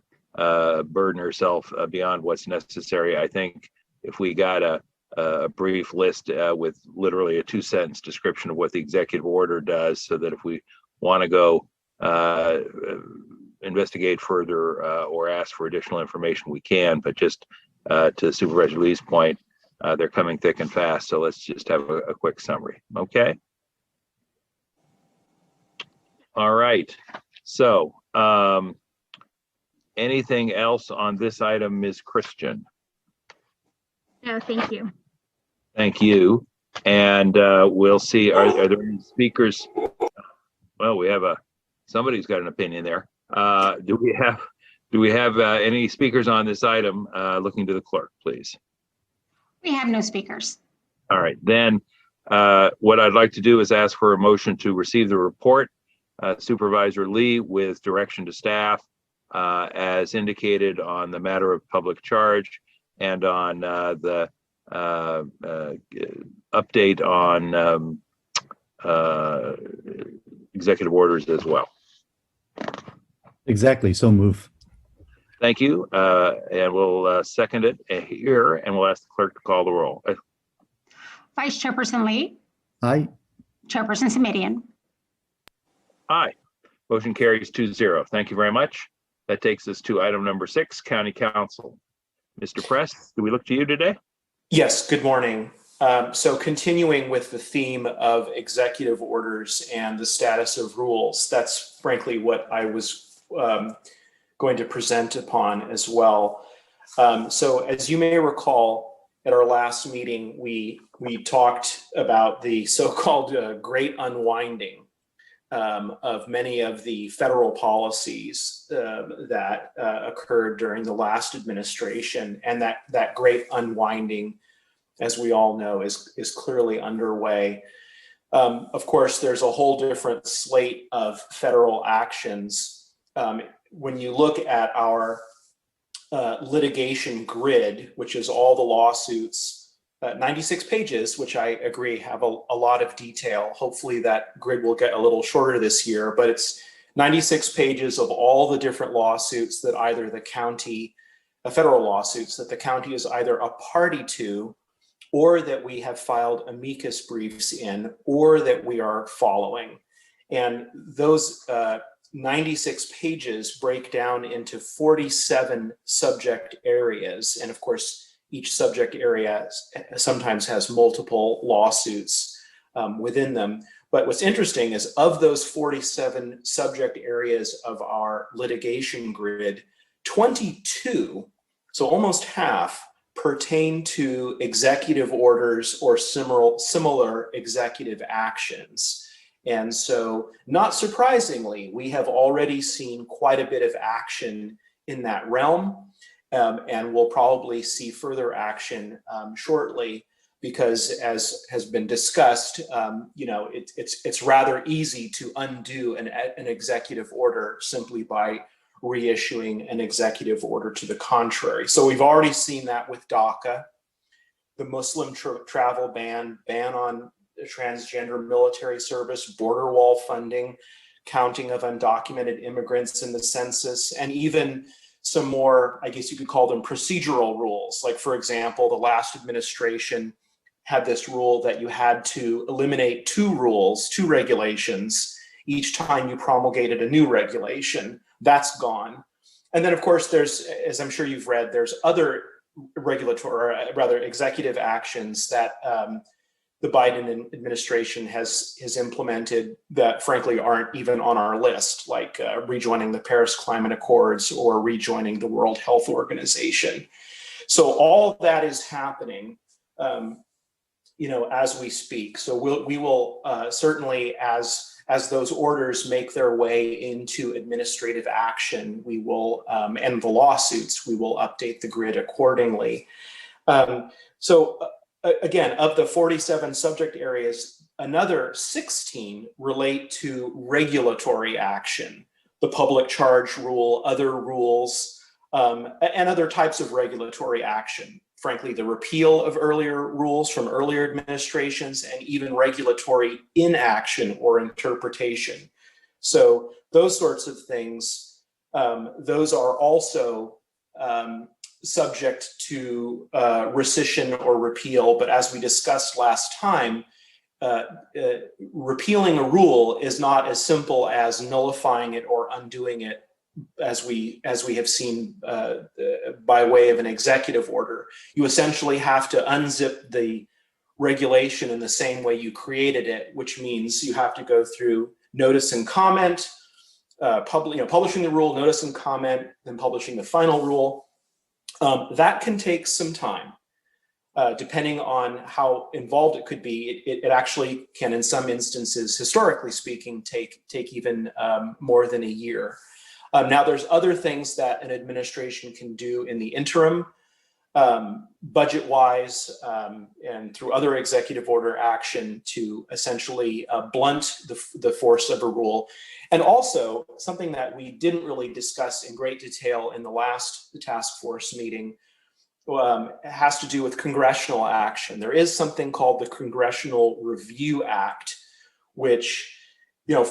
burden herself beyond what's necessary. I think if we got a brief list with literally a 2-sentence description of what the executive order does, so that if we want to go investigate further or ask for additional information, we can. But just to Supervisor Lee's point, they're coming thick and fast. So let's just have a quick summary. Okay. All right. So anything else on this item, Ms. Christian? No, thank you. Thank you. And we'll see. Are there any speakers? Well, we have somebody's got an opinion there. Do we have any speakers on this item? Looking to the clerk, please. We have no speakers. All right, then what I'd like to do is ask for a motion to receive the report, Supervisor Lee, with direction to staff as indicated on the matter of public charge and on the update on executive orders as well. Exactly. So move. Thank you. And we'll second it here, and we'll ask the clerk to call the roll. Vice Chairperson Lee, Aye. Chairperson Semidian. Aye. Motion carries 2-0. Thank you very much. That takes us to item number 6, County Council. Mr. Press, do we look to you today? Yes, good morning. So continuing with the theme of executive orders and the status of rules, that's frankly what I was going to present upon as well. So as you may recall, at our last meeting, we talked about the so-called great unwinding of many of the federal policies that occurred during the last administration, and that great unwinding, as we all know, is clearly underway. Of course, there's a whole different slate of federal actions. When you look at our litigation grid, which is all the lawsuits, 96 pages, which I agree have a lot of detail. Hopefully that grid will get a little shorter this year, but it's 96 pages of all the different lawsuits that either the county, federal lawsuits that the county is either a party to, or that we have filed amicus briefs in, or that we are following. And those 96 pages break down into 47 subject areas. And of course, each subject area sometimes has multiple lawsuits within them. But what's interesting is of those 47 subject areas of our litigation grid, 22, so almost half, pertain to executive orders or similar executive actions. And so, not surprisingly, we have already seen quite a bit of action in that realm. And we'll probably see further action shortly, because as has been discussed, it's rather easy to undo an executive order simply by reissuing an executive order to the contrary. So we've already seen that with DACA, the Muslim travel ban on transgender military service, border wall funding, counting of undocumented immigrants in the census, and even some more, I guess you could call them procedural rules. Like, for example, the last administration had this rule that you had to eliminate two regulations each time you promulgated a new regulation. That's gone. And then, of course, there's, as I'm sure you've read, there's other regulatory, or rather executive actions that the Biden administration has implemented that frankly aren't even on our list, like rejoining the Paris Climate Accords or rejoining the World Health Organization. So all that is happening, as we speak. So we will certainly, as those orders make their way into administrative action, we will, and the lawsuits, we will update the grid accordingly. Again, of the 47 subject areas, another 16 relate to regulatory action, the public charge rule, other rules, and other types of regulatory action. Frankly, the repeal of earlier rules from earlier administrations, and even regulatory inaction or interpretation. So those sorts of things, those are also subject to rescission or repeal. But as we discussed last time, repealing a rule is not as simple as nullifying it or undoing it as we have seen by way of an executive order. You essentially have to unzip the regulation in the same way you created it, which means you have to go through notice and comment, publishing the rule, notice and comment, then publishing the final rule. That can take some time. Depending on how involved it could be, it actually can, in some instances, historically speaking, take even more than a year. Now, there's other things that an administration can do in the interim, budget-wise, and through other executive order action to essentially blunt the force of a rule. And also, something that we didn't really discuss in great detail in the last task force meeting has to do with congressional action. There is something called the Congressional Review Act, which,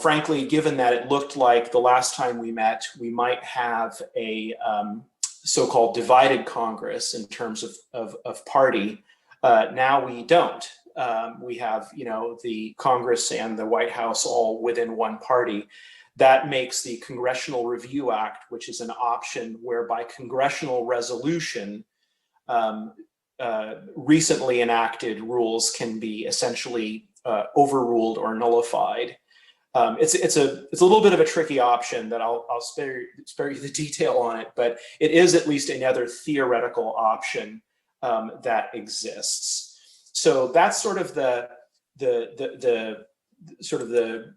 frankly, given that it looked like the last time we met, we might have a so-called divided Congress in terms of party. Now we don't. We have, the Congress and the White House all within one party. That makes the Congressional Review Act, which is an option whereby congressional resolution recently enacted rules can be essentially overruled or nullified. It's a little bit of a tricky option that I'll spare you the detail on it, but it is at least another theoretical option that exists. So that's sort of the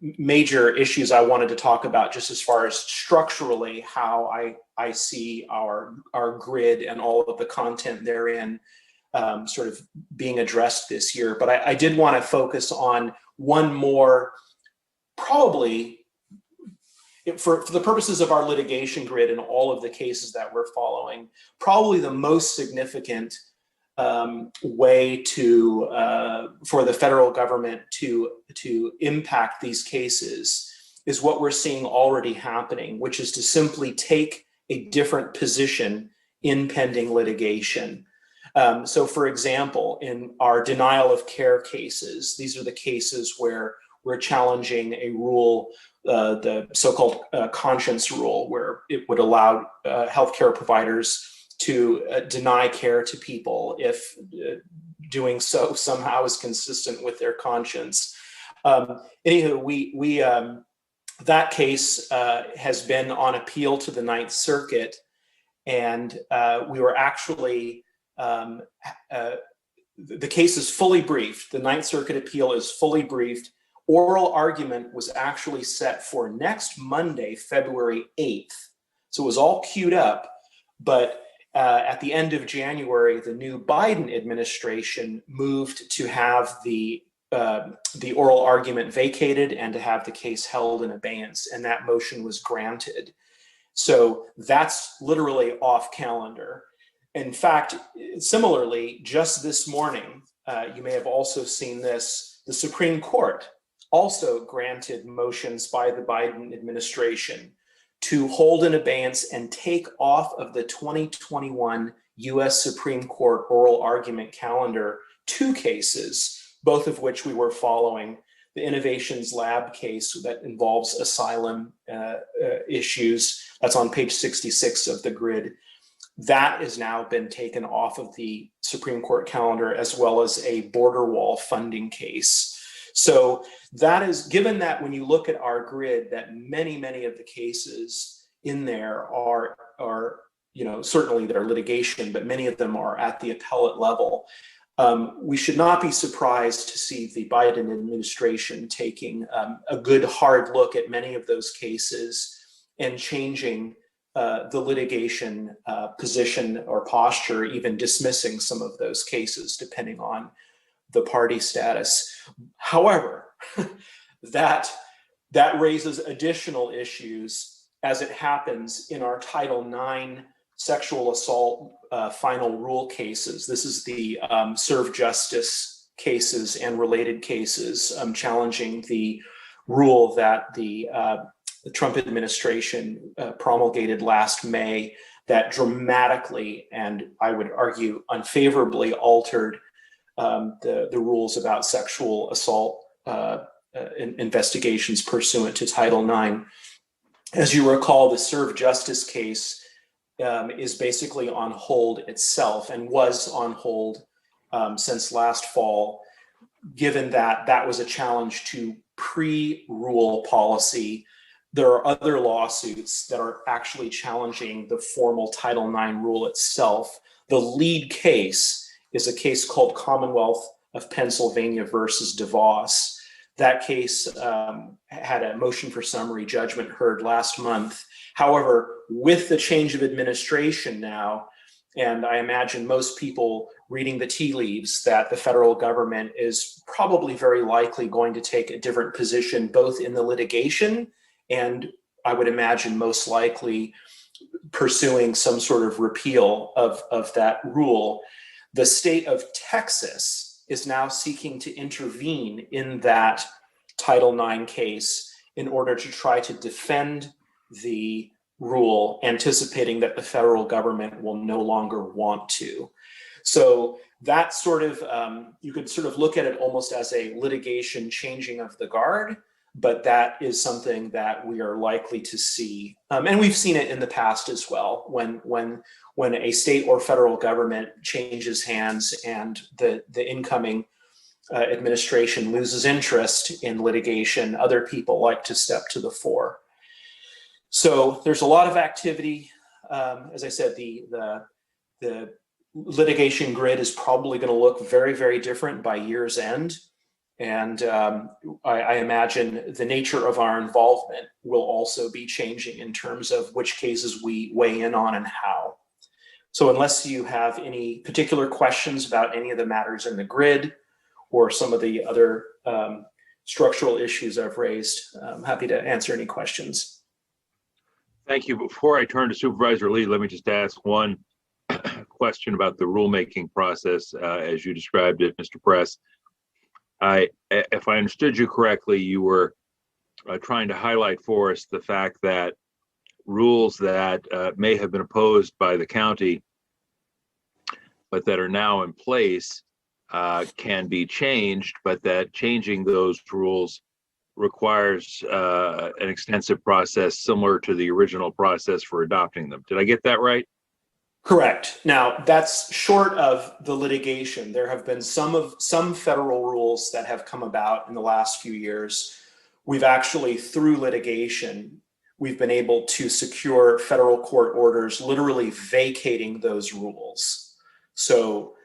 major issues I wanted to talk about, just as far as structurally how I see our grid and all of the content therein sort of being addressed this year. But I did want to focus on one more, probably for the purposes of our litigation grid and all of the cases that we're following, probably the most significant way for the federal government to impact these cases is what we're seeing already happening, which is to simply take a different position in pending litigation. So for example, in our denial of care cases, these are the cases where we're challenging a rule, the so-called conscience rule, where it would allow healthcare providers to deny care to people if doing so somehow is consistent with their conscience. Anywho, that case has been on appeal to the Ninth Circuit, and we were actually, the case is fully briefed. The Ninth Circuit appeal is fully briefed. Oral argument was actually set for next Monday, February 8th. So it was all queued up, but at the end of January, the new Biden administration moved to have the oral argument vacated and to have the case held in abeyance, and that motion was granted. So that's literally off calendar. In fact, similarly, just this morning, you may have also seen this, the Supreme Court also granted motions by the Biden administration to hold in abeyance and take off of the 2021 US Supreme Court oral argument calendar 2 cases, both of which we were following. The Innovations Lab case that involves asylum issues, that's on page 66 of the grid. That has now been taken off of the Supreme Court calendar, as well as a border wall funding case. So that is, given that when you look at our grid, that many of the cases in there are certainly they're litigation, but many of them are at the appellate level. We should not be surprised to see the Biden administration taking a good hard look at many of those cases and changing the litigation position or posture, even dismissing some of those cases, depending on the party status. However, that raises additional issues as it happens in our Title IX sexual assault final rule cases. This is the serve justice cases and related cases challenging the rule that the Trump administration promulgated last May that dramatically, and I would argue unfavorably, altered the rules about sexual assault investigations pursuant to Title IX. As you recall, the Serve Justice case is basically on hold itself and was on hold since last fall, given that that was a challenge to pre-rule policy. There are other lawsuits that are actually challenging the formal Title IX rule itself. The lead case is a case called Commonwealth of Pennsylvania versus DeVos. That case had a motion for summary judgment heard last month. However, with the change of administration now, and I imagine most people reading the tea leaves that the federal government is probably very likely going to take a different position, both in the litigation and I would imagine most likely pursuing some sort of repeal of that rule. The state of Texas is now seeking to intervene in that Title IX case in order to try to defend the rule, anticipating that the federal government will no longer want to. So that sort of, you could sort of look at it almost as a litigation changing of the guard, but that is something that we are likely to see. And we've seen it in the past as well, when a state or federal government changes hands and the incoming administration loses interest in litigation, other people like to step to the fore. So there's a lot of activity. As I said, the litigation grid is probably going to look very, very different by year's end. And I imagine the nature of our involvement will also be changing in terms of which cases we weigh in on and how. So unless you have any particular questions about any of the matters in the grid or some of the other structural issues I've raised, I'm happy to answer any questions. Thank you. Before I turn to Supervisor Lee, let me just ask one question about the rulemaking process as you described it, Mr. Press. If I understood you correctly, you were trying to highlight for us the fact that rules that may have been opposed by the county, but that are now in place can be changed, but that changing those rules requires an extensive process similar to the original process for adopting them. Did I get that right? Correct. Now, that's short of the litigation. There have been some federal rules that have come about in the last few years. We've actually, through litigation, we've been able to secure federal court orders literally vacating those rules. So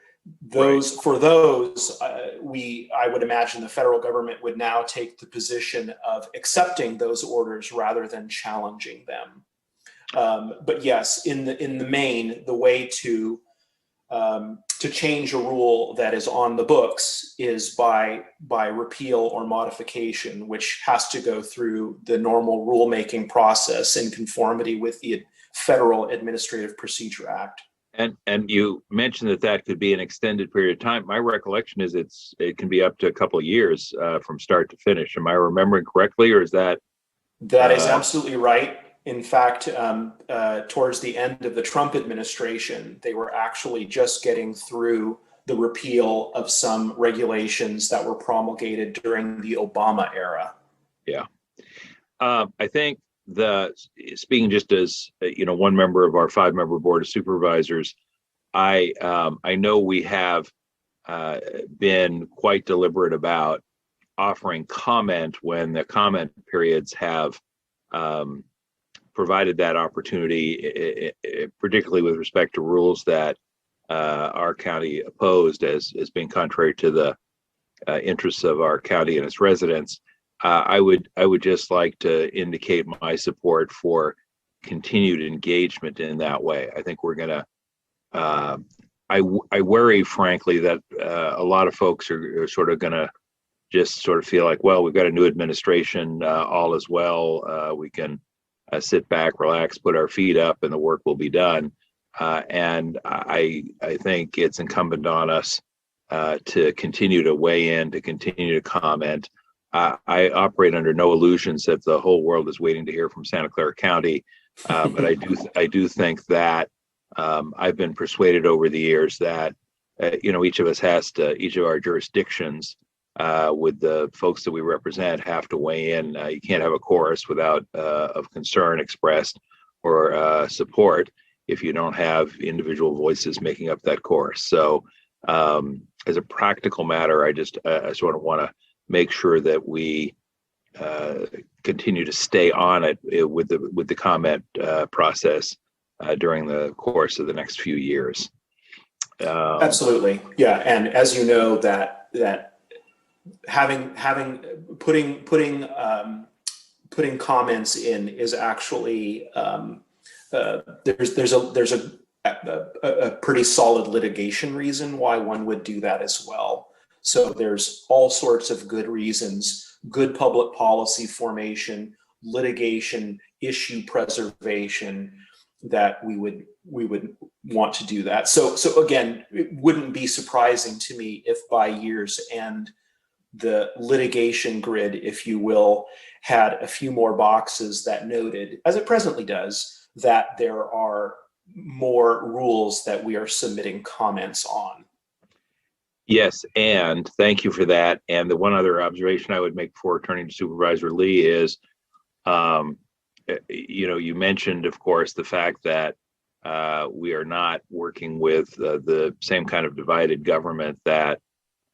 those, for those, I would imagine the federal government would now take the position of accepting those orders rather than challenging them. But yes, in the main, the way to change a rule that is on the books is by repeal or modification, which has to go through the normal rulemaking process in conformity with the Federal Administrative Procedure Act. And you mentioned that could be an extended period of time. My recollection is it can be up to a couple of years from start to finish. Am I remembering correctly, or is that? That is absolutely right. In fact, towards the end of the Trump administration, they were actually just getting through the repeal of some regulations that were promulgated during the Obama era. Yeah. I think speaking just as one member of our 5-member board of supervisors, I know we have been quite deliberate about offering comment when the comment periods have provided that opportunity, particularly with respect to rules that our county opposed as being contrary to the interests of our county and its residents. I would just like to indicate my support for continued engagement in that way. I think we're going to, I worry, frankly, that a lot of folks are sort of going to just sort of feel like, well, we've got a new administration, all is well, we can sit back, relax, put our feet up, and the work will be done. And I think it's incumbent on us to continue to weigh in, to continue to comment. I operate under no illusions that the whole world is waiting to hear from Santa Clara County, but I do think that I've been persuaded over the years that each of us has to, each of our jurisdictions with the folks that we represent have to weigh in. You can't have a chorus without of concern expressed or support if you don't have individual voices making up that chorus. So as a practical matter, I sort of want to make sure that we continue to stay on it with the comment process during the course of the next few years. Absolutely, yeah. And as you know, that putting comments in is actually there's a pretty solid litigation reason why one would do that as well. So there's all sorts of good reasons: good public policy formation, litigation, issue preservation, that we would want to do that. So again, it wouldn't be surprising to me if by year's end the litigation grid, if you will, had a few more boxes that noted, as it presently does, that there are more rules that we are submitting comments on. Yes, and thank you for that. And the one other observation I would make before turning to Supervisor Lee is, you mentioned, of course, the fact that we are not working with the same kind of divided government that,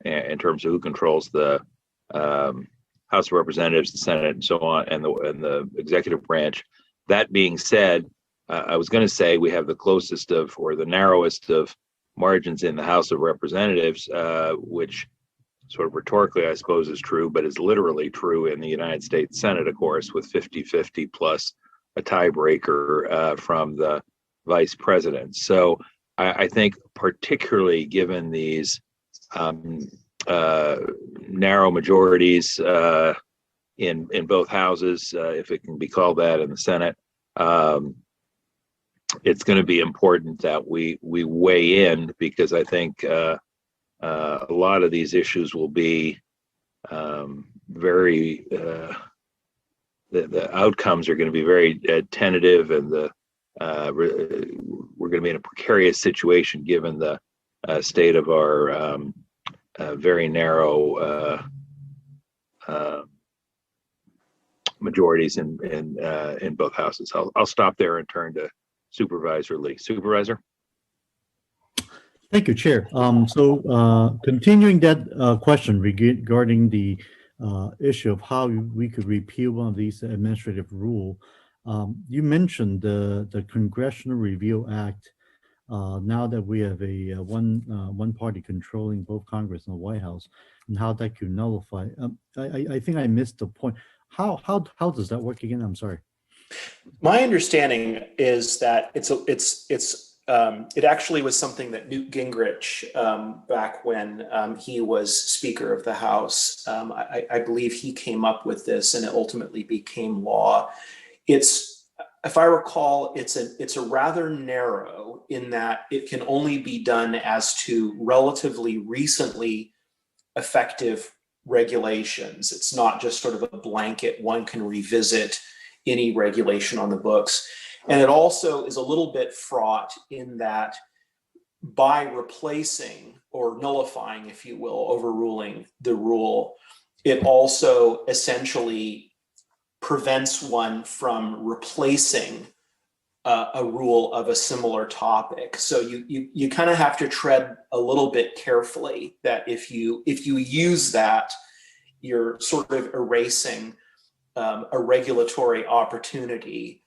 in terms of who controls the House of Representatives, the Senate, and so on, and the executive branch. That being said, I was going to say we have the closest of, or the narrowest of, margins in the House of Representatives, which sort of rhetorically, I suppose, is true, but is literally true in the United States Senate, of course, with 50-50 plus a tiebreaker from the vice president. So I think particularly given these narrow majorities in both houses, if it can be called that, in the Senate, it's going to be important that we weigh in, because I think a lot of these issues will be very, the outcomes are going to be very tentative, and we're going to be in a precarious situation given the state of our very narrow majorities in both houses. I'll stop there and turn to Supervisor Lee. Supervisor? Thank you, Chair. Continuing that question regarding the issue of how we could repeal one of these administrative rule, you mentioned the Congressional Review Act. Now that we have a one party controlling both Congress and the White House, and how that could nullify. I think I missed the point. How does that work again? I'm sorry. My understanding is that it actually was something that Newt Gingrich, back when he was Speaker of the House, I believe he came up with this, and it ultimately became law. If I recall, it's a rather narrow, in that it can only be done as to relatively recently effective regulations. It's not just sort of a blanket, one can revisit any regulation on the books. And it also is a little bit fraught in that by replacing or nullifying, if you will, overruling the rule, it also essentially prevents one from replacing a rule of a similar topic. So you kind of have to tread a little bit carefully, that if you use that, you're sort of erasing a regulatory opportunity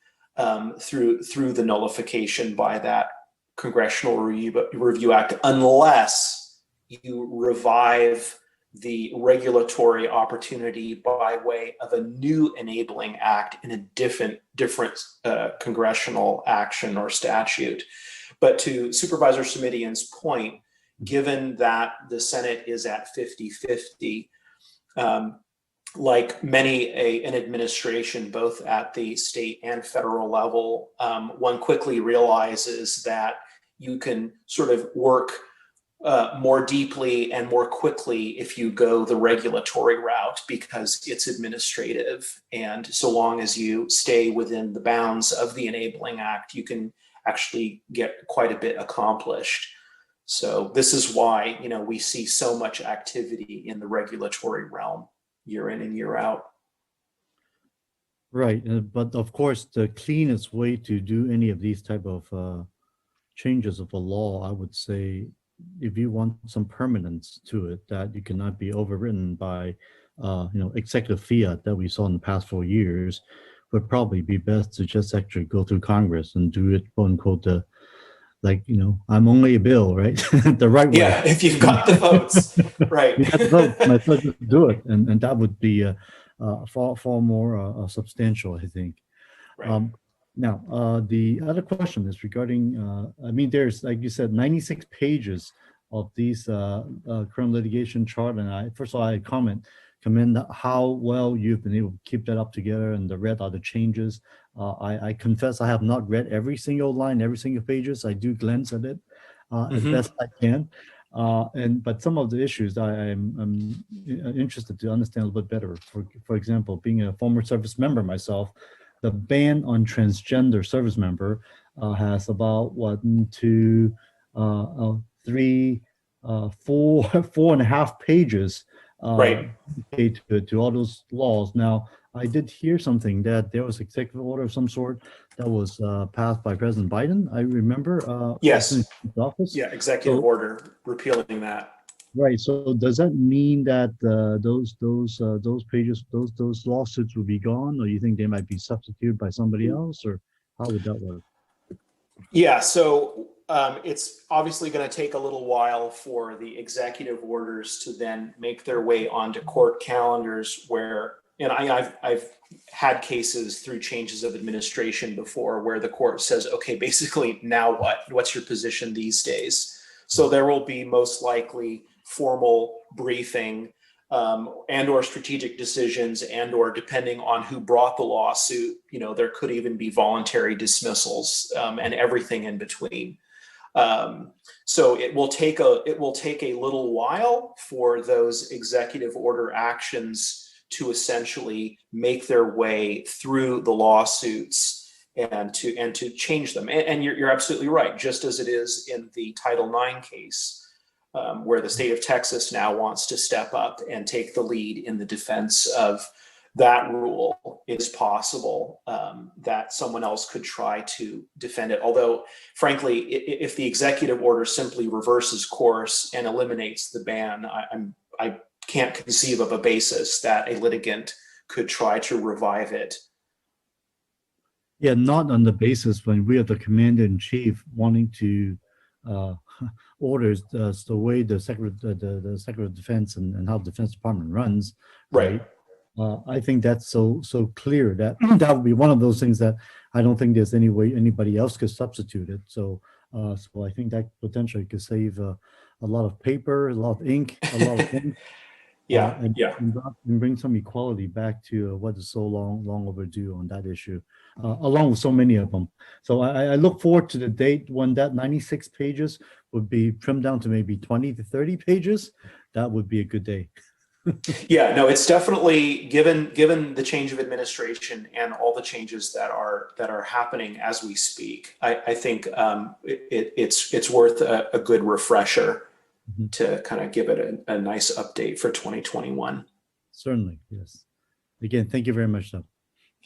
through the nullification by that Congressional Review Act, unless you revive the regulatory opportunity by way of a new enabling act in a different congressional action or statute. But to Supervisor Simidian's point, given that the Senate is at 50-50, like many an administration, both at the state and federal level, one quickly realizes that you can sort of work more deeply and more quickly if you go the regulatory route, because it's administrative. And so long as you stay within the bounds of the Enabling Act, you can actually get quite a bit accomplished. So this is why, we see so much activity in the regulatory realm year in and year out. Right, but of course, the cleanest way to do any of these type of changes of a law, I would say, if you want some permanence to it, that you cannot be overridden by, executive fiat that we saw in the past 4 years, would probably be best to just actually go through Congress and do it, quote unquote, I'm only a bill, right? The right way. Yeah, if you've got the votes, right. You got the votes, might as well just do it, and that would be far more substantial, I think. Right. Now, the other question is regarding, there's, like you said, 96 pages of these current litigation chart, and first of all, I commend how well you've been able to keep that up together, and the red are the changes. I confess I have not read every single line, every single pages. I do glance at it as best I can. But some of the issues I'm interested to understand a little bit better. For example, being a former service member myself, the ban on transgender service member has about 1, 2, 3, 4.5 pages Right. to all those laws. Now, I did hear something that there was executive order of some sort that was passed by President Biden. I remember. Yes. In his office. Yeah, executive order repealing that. Right. So does that mean that those pages, those lawsuits will be gone, or you think they might be substituted by somebody else, or how would that work? Yeah, so it's obviously going to take a little while for the executive orders to then make their way onto court calendars where, and I've had cases through changes of administration before where the court says, okay, basically now what? What's your position these days? So there will be most likely formal briefing and or strategic decisions and or depending on who brought the lawsuit, there could even be voluntary dismissals and everything in between. So it will take a little while for those executive order actions to essentially make their way through the lawsuits and to change them. And you're absolutely right, just as it is in the Title IX case. Where the state of Texas now wants to step up and take the lead in the defense of that rule, it's possible that someone else could try to defend it. Although, frankly, if the executive order simply reverses course and eliminates the ban, I can't conceive of a basis that a litigant could try to revive it. Yeah, not on the basis when we are the commander-in-chief wanting to orders the way the Secretary of Defense and how the Defense Department runs. Right. I think that's so clear that that would be one of those things that I don't think there's any way anybody else could substitute it. So I think that potentially could save a lot of paper, a lot of ink, a lot of things. And bring some equality back to what is so long overdue on that issue, along with so many of them. So I look forward to the date when that 96 pages would be trimmed down to maybe 20 to 30 pages. That would be a good day. Yeah, no, it's definitely given the change of administration and all the changes that are happening as we speak. I think it's worth a good refresher to kind of give it a nice update for 2021. Certainly, yes. Again, thank you very much, though.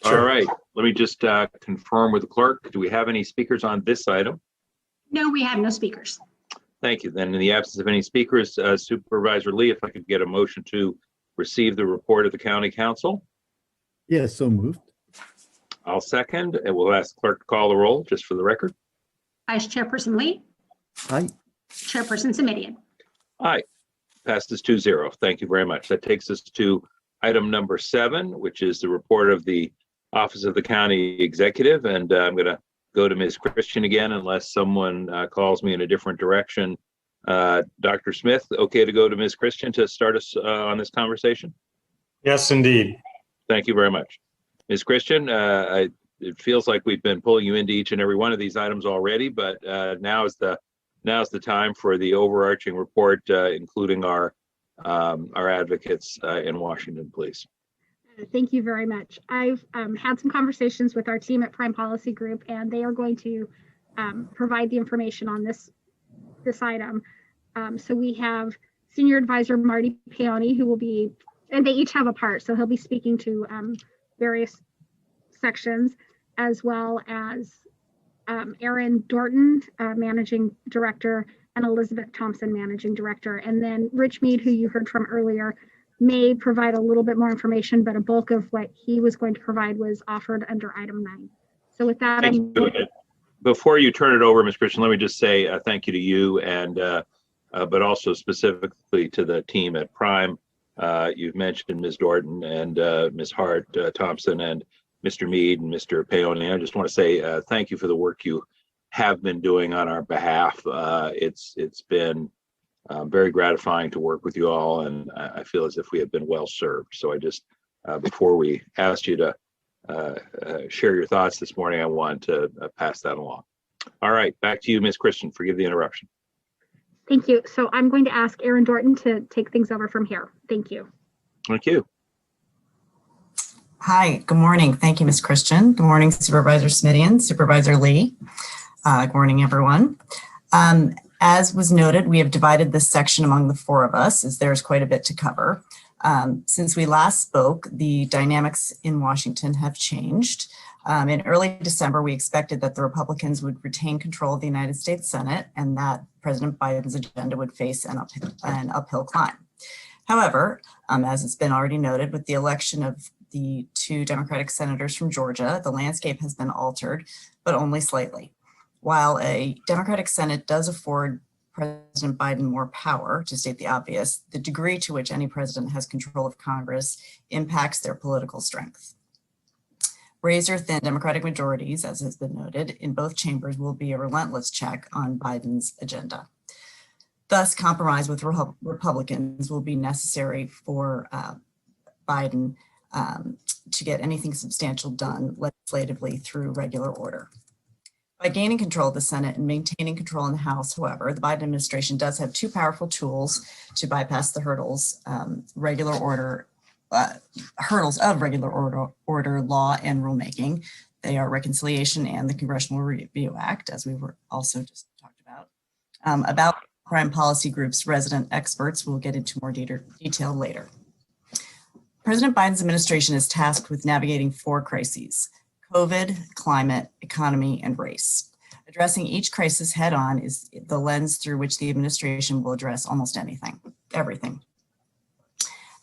Sure. All right, let me just confirm with the clerk. Do we have any speakers on this item? No, we have no speakers. Thank you. Then in the absence of any speakers, Supervisor Lee, if I could get a motion to receive the report of the County Council. Yes, so moved. I'll second, and we'll ask the clerk to call the roll, just for the record. Vice Chairperson Lee. Aye. Chairperson Simitian. Aye. Passes 2-0. Thank you very much. That takes us to item number 7, which is the report of the Office of the County Executive. And I'm going to go to Ms. Christian again, unless someone calls me in a different direction. Dr. Smith, okay to go to Ms. Christian to start us on this conversation? Yes, indeed. Thank you very much. Ms. Christian, it feels like we've been pulling you into each and every one of these items already, but now is the time for the overarching report, including our advocates in Washington, please. Thank you very much. I've had some conversations with our team at Prime Policy Group, and they are going to provide the information on this this item. So we have Senior Advisor Marty Peony, who will be, and they each have a part, so he'll be speaking to various sections, as well as Aaron Dorton, Managing Director, and Elizabeth Thompson, Managing Director. And then Rich Mead, who you heard from earlier, may provide a little bit more information, but a bulk of what he was going to provide was offered under item 9. So with that, Thank you. Before you turn it over, Ms. Christian, let me just say thank you to you and but also specifically to the team at Prime. You've mentioned Ms. Dorton and Ms. Hart Thompson and Mr. Mead and Mr. Peony. I just want to say thank you for the work you have been doing on our behalf. It's been very gratifying to work with you all, and I feel as if we have been well served. So I just, before we asked you to share your thoughts this morning, I want to pass that along. All right, back to you, Ms. Christian. Forgive the interruption. Thank you. So I'm going to ask Aaron Dorton to take things over from here. Thank you. Thank you. Hi, good morning. Thank you, Ms. Christian. Good morning, Supervisor Smithian, Supervisor Lee. Good morning, everyone. As was noted, we have divided this section among the 4 of us, as there's quite a bit to cover. Since we last spoke, the dynamics in Washington have changed. In early December, we expected that the Republicans would retain control of the United States Senate and that President Biden's agenda would face an uphill climb. However, as it's been already noted, with the election of the 2 Democratic senators from Georgia, the landscape has been altered, but only slightly. While a Democratic Senate does afford President Biden more power, to state the obvious, the degree to which any president has control of Congress impacts their political strength. Razor-thin Democratic majorities, as has been noted, in both chambers will be a relentless check on Biden's agenda. Thus, compromise with Republicans will be necessary for Biden to get anything substantial done legislatively through regular order. By gaining control of the Senate and maintaining control in the House, however, the Biden administration does have 2 powerful tools to bypass the hurdles, hurdles of regular order law and rulemaking. They are reconciliation and the Congressional Review Act, as we were also just talked about. About crime policy groups, resident experts will get into more detail later. President Biden's administration is tasked with navigating 4 crises: COVID, climate, economy, and race. Addressing each crisis head on is the lens through which the administration will address almost everything.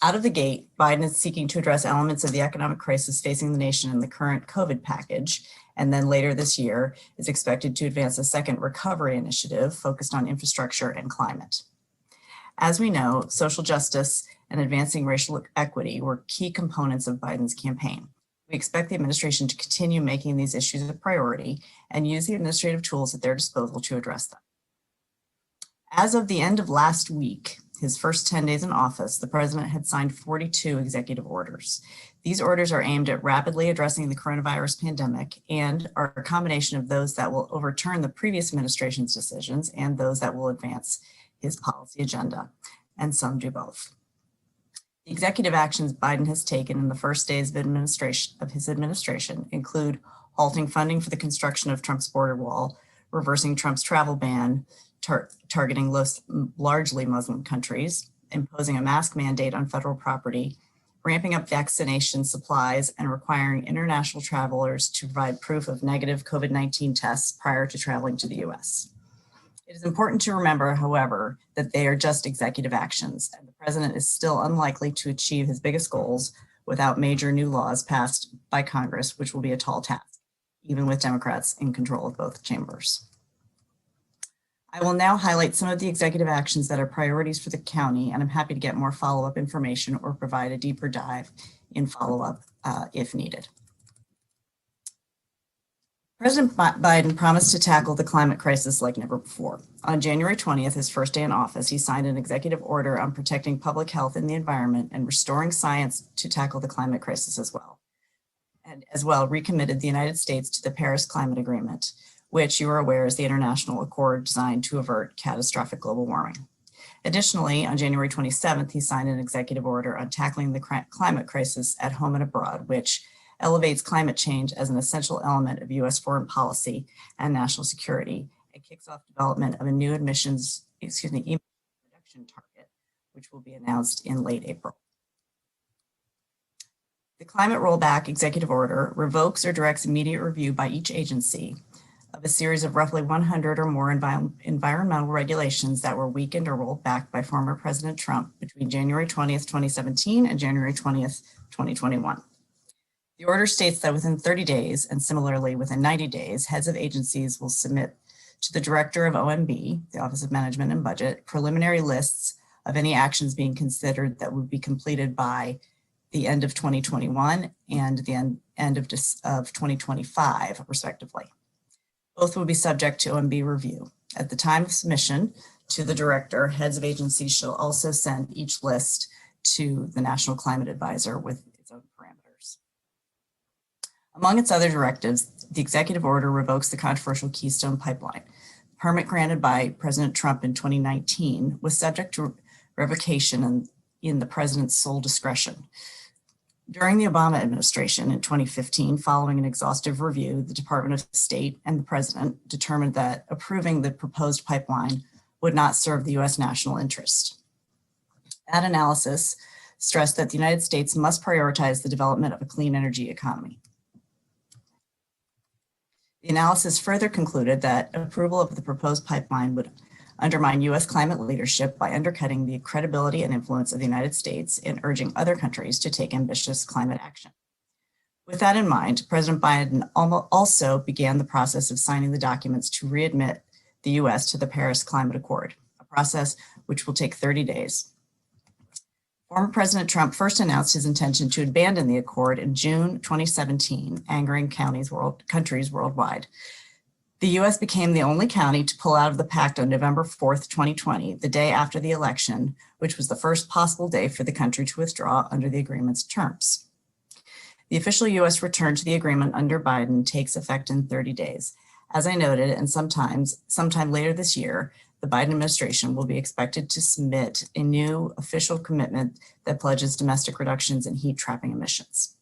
Out of the gate, Biden is seeking to address elements of the economic crisis facing the nation in the current COVID package, and then later this year is expected to advance a second recovery initiative focused on infrastructure and climate. As we know, social justice and advancing racial equity were key components of Biden's campaign. We expect the administration to continue making these issues a priority and use the administrative tools at their disposal to address them. As of the end of last week, his first 10 days in office, the president had signed 42 executive orders. These orders are aimed at rapidly addressing the coronavirus pandemic and are a combination of those that will overturn the previous administration's decisions and those that will advance his policy agenda, and some do both. The executive actions Biden has taken in the first days of his administration include halting funding for the construction of Trump's border wall, reversing Trump's travel ban, targeting largely Muslim countries, imposing a mask mandate on federal property, ramping up vaccination supplies, and requiring international travelers to provide proof of negative COVID-19 tests prior to traveling to the US. It is important to remember, however, that they are just executive actions, and the president is still unlikely to achieve his biggest goals without major new laws passed by Congress, which will be a tall task, even with Democrats in control of both chambers. I will now highlight some of the executive actions that are priorities for the county, and I'm happy to get more follow-up information or provide a deeper dive in follow-up if needed. President Biden promised to tackle the climate crisis like never before. On January 20th, his first day in office, he signed an executive order on protecting public health and the environment and restoring science to tackle the climate crisis as well. And as well, recommitted the United States to the Paris Climate Agreement, which you are aware is the international accord designed to avert catastrophic global warming. Additionally, on January 27th, he signed an executive order on tackling the climate crisis at home and abroad, which elevates climate change as an essential element of U.S. foreign policy and national security, and kicks off development of a new emissions reduction target, which will be announced in late April. The climate rollback executive order revokes or directs immediate review by each agency of a series of roughly 100 or more environmental regulations that were weakened or rolled back by former President Trump between January 20th, 2017 and January 20th, 2021. The order states that within 30 days, and similarly within 90 days, heads of agencies will submit to the director of OMB, the Office of Management and Budget, preliminary lists of any actions being considered that would be completed by the end of 2021 and the end of 2025, respectively. Both will be subject to OMB review. At the time of submission to the director, heads of agencies shall also send each list to the National Climate Advisor with its own parameters. Among its other directives, the executive order revokes the controversial Keystone Pipeline. The permit granted by President Trump in 2019 was subject to revocation in the president's sole discretion. During the Obama administration in 2015, following an exhaustive review, the Department of State and the president determined that approving the proposed pipeline would not serve the U.S. national interest. That analysis stressed that the United States must prioritize the development of a clean energy economy. The analysis further concluded that approval of the proposed pipeline would undermine U.S. climate leadership by undercutting the credibility and influence of the United States in urging other countries to take ambitious climate action. With that in mind, President Biden also began the process of signing the documents to readmit the U.S. to the Paris Climate Accord, a process which will take 30 days. Former President Trump first announced his intention to abandon the accord in June 2017, angering countries worldwide. The U.S. became the only county to pull out of the pact on November 4th, 2020, the day after the election, which was the first possible day for the country to withdraw under the agreement's terms. The official U.S. return to the agreement under Biden takes effect in 30 days. As I noted, and sometime later this year, the Biden administration will be expected to submit a new official commitment that pledges domestic reductions in heat trapping emissions.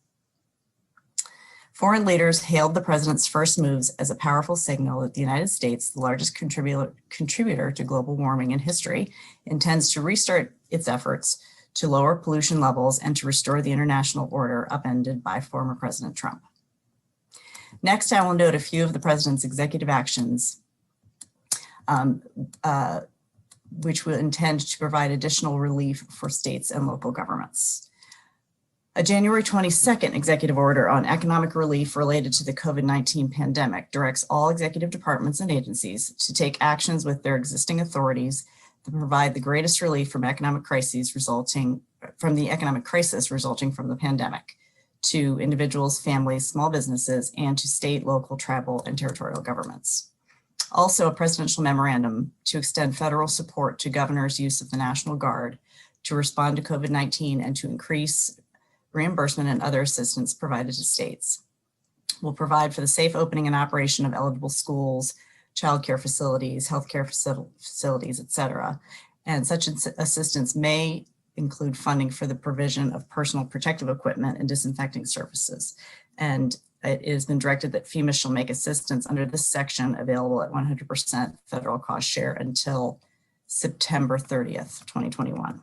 Foreign leaders hailed the president's first moves as a powerful signal that the United States, the largest contributor to global warming in history, intends to restart its efforts to lower pollution levels and to restore the international order upended by former President Trump. Next, I will note a few of the president's executive actions which will intend to provide additional relief for states and local governments. A January 22nd executive order on economic relief related to the COVID-19 pandemic directs all executive departments and agencies to take actions with their existing authorities to provide the greatest relief from economic crises resulting from the pandemic to individuals, families, small businesses, and to state, local, tribal, and territorial governments. Also, a presidential memorandum to extend federal support to governors' use of the National Guard to respond to COVID-19 and to increase reimbursement and other assistance provided to states. Will provide for the safe opening and operation of eligible schools, childcare facilities, healthcare facilities, et cetera. And such assistance may include funding for the provision of personal protective equipment and disinfecting services. And it has been directed that FEMA shall make assistance under this section available at 100% federal cost share until September 30th, 2021.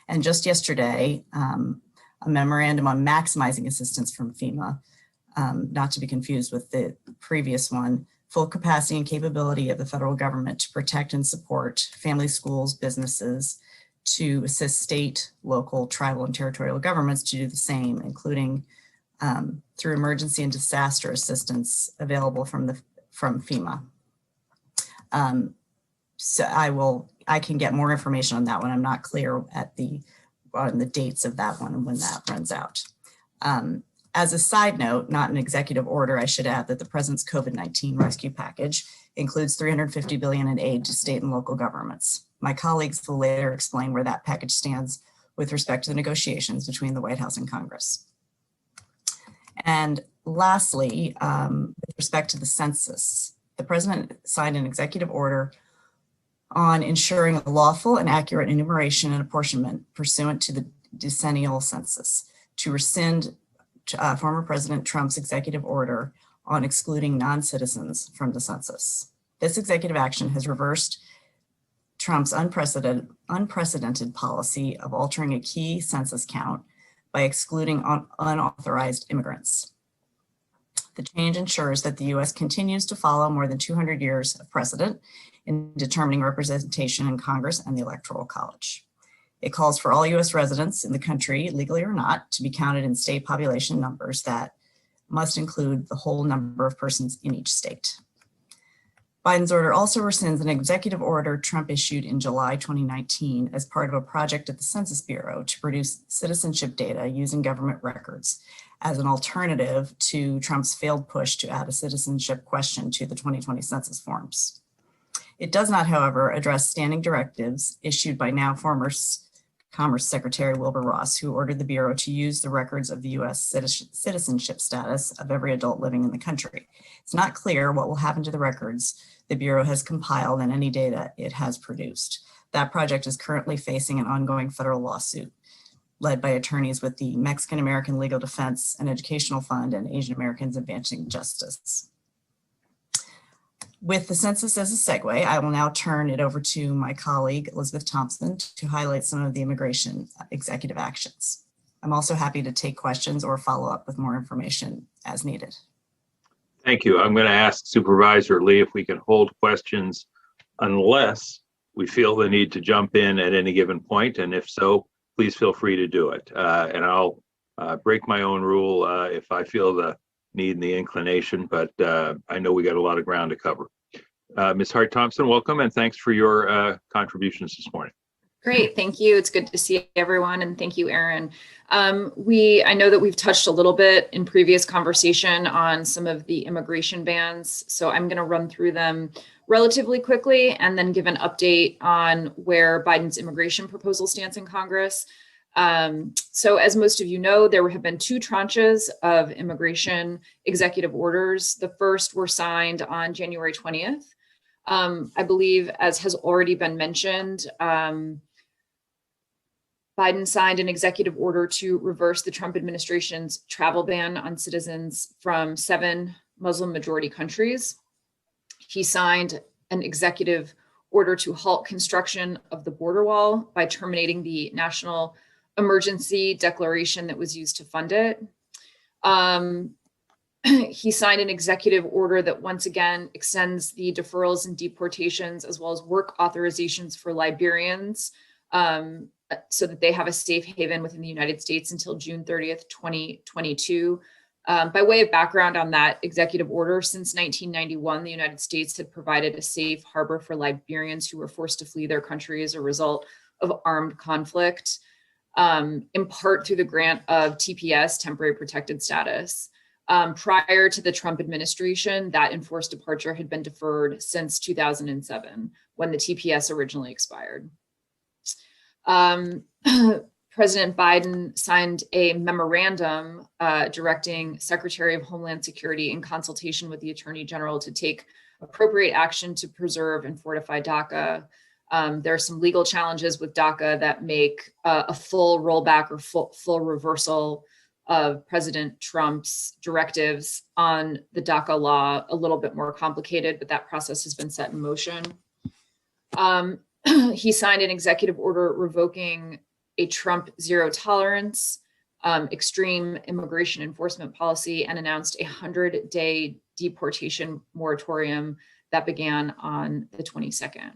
And just yesterday, a memorandum on maximizing assistance from FEMA, not to be confused with the previous one, full capacity and capability of the federal government to protect and support families, schools, businesses, to assist state, local, tribal, and territorial governments to do the same, including through emergency and disaster assistance available from FEMA. So I can get more information on that one. I'm not clear on the dates of that one and when that runs out. As a side note, not an executive order, I should add that the president's COVID-19 rescue package includes $350 billion in aid to state and local governments. My colleagues will later explain where that package stands with respect to the negotiations between the White House and Congress. And lastly, with respect to the census, the president signed an executive order on ensuring a lawful and accurate enumeration and apportionment pursuant to the decennial census to rescind former President Trump's executive order on excluding non-citizens from the census. This executive action has reversed Trump's unprecedented policy of altering a key census count by excluding unauthorized immigrants. The change ensures that the U.S. continues to follow more than 200 years of precedent in determining representation in Congress and the Electoral College. It calls for all U.S. residents in the country, legally or not, to be counted in state population numbers that must include the whole number of persons in each state. Biden's order also rescinds an executive order Trump issued in July 2019 as part of a project at the Census Bureau to produce citizenship data using government records as an alternative to Trump's failed push to add a citizenship question to the 2020 census forms. It does not, however, address standing directives issued by now former Commerce Secretary Wilbur Ross, who ordered the Bureau to use the records of the U.S. citizenship status of every adult living in the country. It's not clear what will happen to the records the Bureau has compiled and any data it has produced. That project is currently facing an ongoing federal lawsuit led by attorneys with the Mexican American Legal Defense and Educational Fund and Asian Americans Advancing Justice. With the census as a segue, I will now turn it over to my colleague, Elizabeth Thompson, to highlight some of the immigration executive actions. I'm also happy to take questions or follow up with more information as needed. Thank you. I'm going to ask Supervisor Lee if we can hold questions unless we feel the need to jump in at any given point. And if so, please feel free to do it. And I'll break my own rule if I feel the need and the inclination, but I know we got a lot of ground to cover. Ms. Hart-Thompson, welcome, and thanks for your contributions this morning. Great, thank you. It's good to see everyone, and thank you, Aaron. I know that we've touched a little bit in previous conversation on some of the immigration bans, so I'm going to run through them relatively quickly and then give an update on where Biden's immigration proposal stands in Congress. So as most of you know, there have been two tranches of immigration executive orders. The first were signed on January 20th. I believe, as has already been mentioned, Biden signed an executive order to reverse the Trump administration's travel ban on citizens from 7 Muslim majority countries. He signed an executive order to halt construction of the border wall by terminating the national emergency declaration that was used to fund it. He signed an executive order that once again extends the deferrals and deportations as well as work authorizations for Liberians so that they have a safe haven within the United States until June 30th, 2022. By way of background on that executive order, since 1991, the United States had provided a safe harbor for Liberians who were forced to flee their country as a result of armed conflict, in part through the grant of TPS, temporary protected status. Prior to the Trump administration, that enforced departure had been deferred since 2007, when the TPS originally expired. President Biden signed a memorandum directing Secretary of Homeland Security in consultation with the Attorney General to take appropriate action to preserve and fortify DACA. There are some legal challenges with DACA that make a full rollback or full reversal of President Trump's directives on the DACA law a little bit more complicated, but that process has been set in motion. He signed an executive order revoking a Trump zero tolerance, extreme immigration enforcement policy, and announced a 100-day deportation moratorium that began on the 22nd.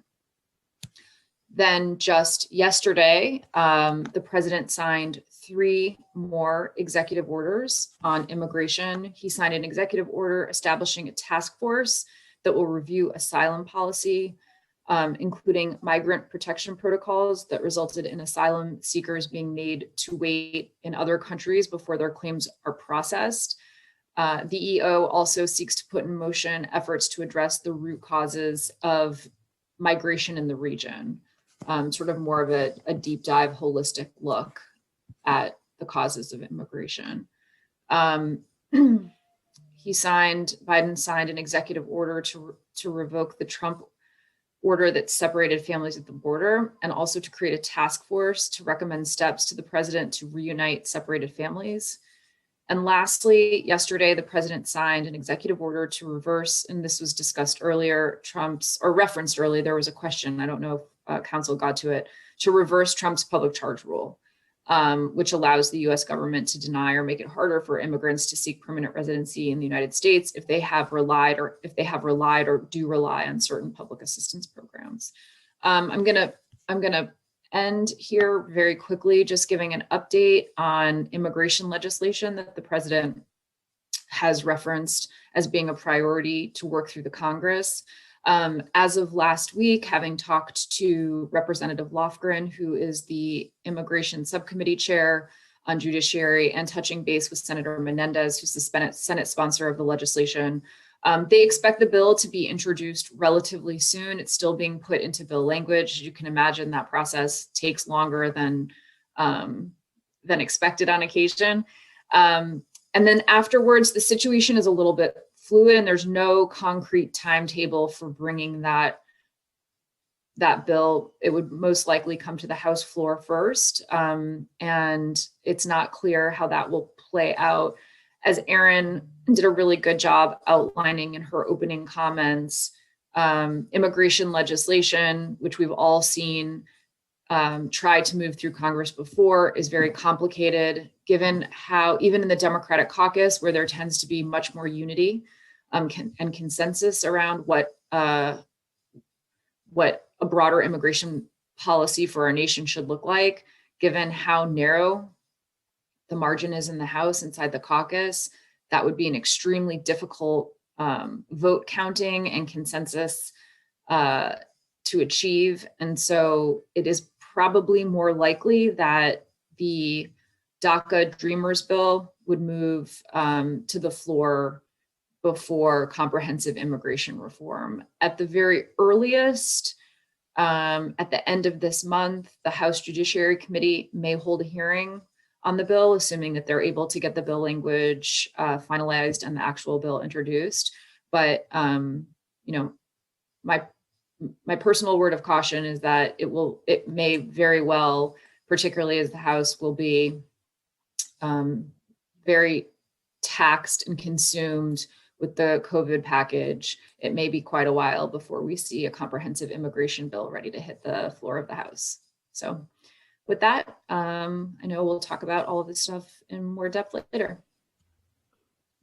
Then just yesterday, the president signed 3 more executive orders on immigration. He signed an executive order establishing a task force that will review asylum policy, including migrant protection protocols that resulted in asylum seekers being made to wait in other countries before their claims are processed. The EO also seeks to put in motion efforts to address the root causes of migration in the region, sort of more of a deep dive, holistic look at the causes of immigration. Biden signed an executive order to revoke the Trump order that separated families at the border, and also to create a task force to recommend steps to the president to reunite separated families. And lastly, yesterday, the president signed an executive order to reverse, and this was discussed earlier, referenced earlier, there was a question, I don't know if council got to it, to reverse Trump's public charge rule, which allows the US government to deny or make it harder for immigrants to seek permanent residency in the United States if they have relied or do rely on certain public assistance programs. I'm gonna end here very quickly, just giving an update on immigration legislation that the president has referenced as being a priority to work through the Congress. As of last week, having talked to Representative Lofgren, who is the Immigration Subcommittee Chair on Judiciary, and touching base with Senator Menendez, who's the Senate sponsor of the legislation, they expect the bill to be introduced relatively soon. It's still being put into bill language. You can imagine that process takes longer than expected on occasion. And then afterwards, the situation is a little bit fluid, and there's no concrete timetable for bringing that bill. It would most likely come to the House floor first, and it's not clear how that will play out. As Erin did a really good job outlining in her opening comments, immigration legislation, which we've all seen tried to move through Congress before, is very complicated, given how even in the Democratic caucus, where there tends to be much more unity and consensus around what a broader immigration policy for our nation should look like, given how narrow the margin is in the House inside the caucus, that would be an extremely difficult vote counting and consensus to achieve. And so it is probably more likely that the DACA Dreamers bill would move to the floor before comprehensive immigration reform. At the very earliest, at the end of this month, the House Judiciary Committee may hold a hearing on the bill, assuming that they're able to get the bill language finalized and the actual bill introduced. But my personal word of caution is that it may very well, particularly as the House will be very taxed and consumed with the COVID package, it may be quite a while before we see a comprehensive immigration bill ready to hit the floor of the House. So with that, I know we'll talk about all of this stuff in more depth later.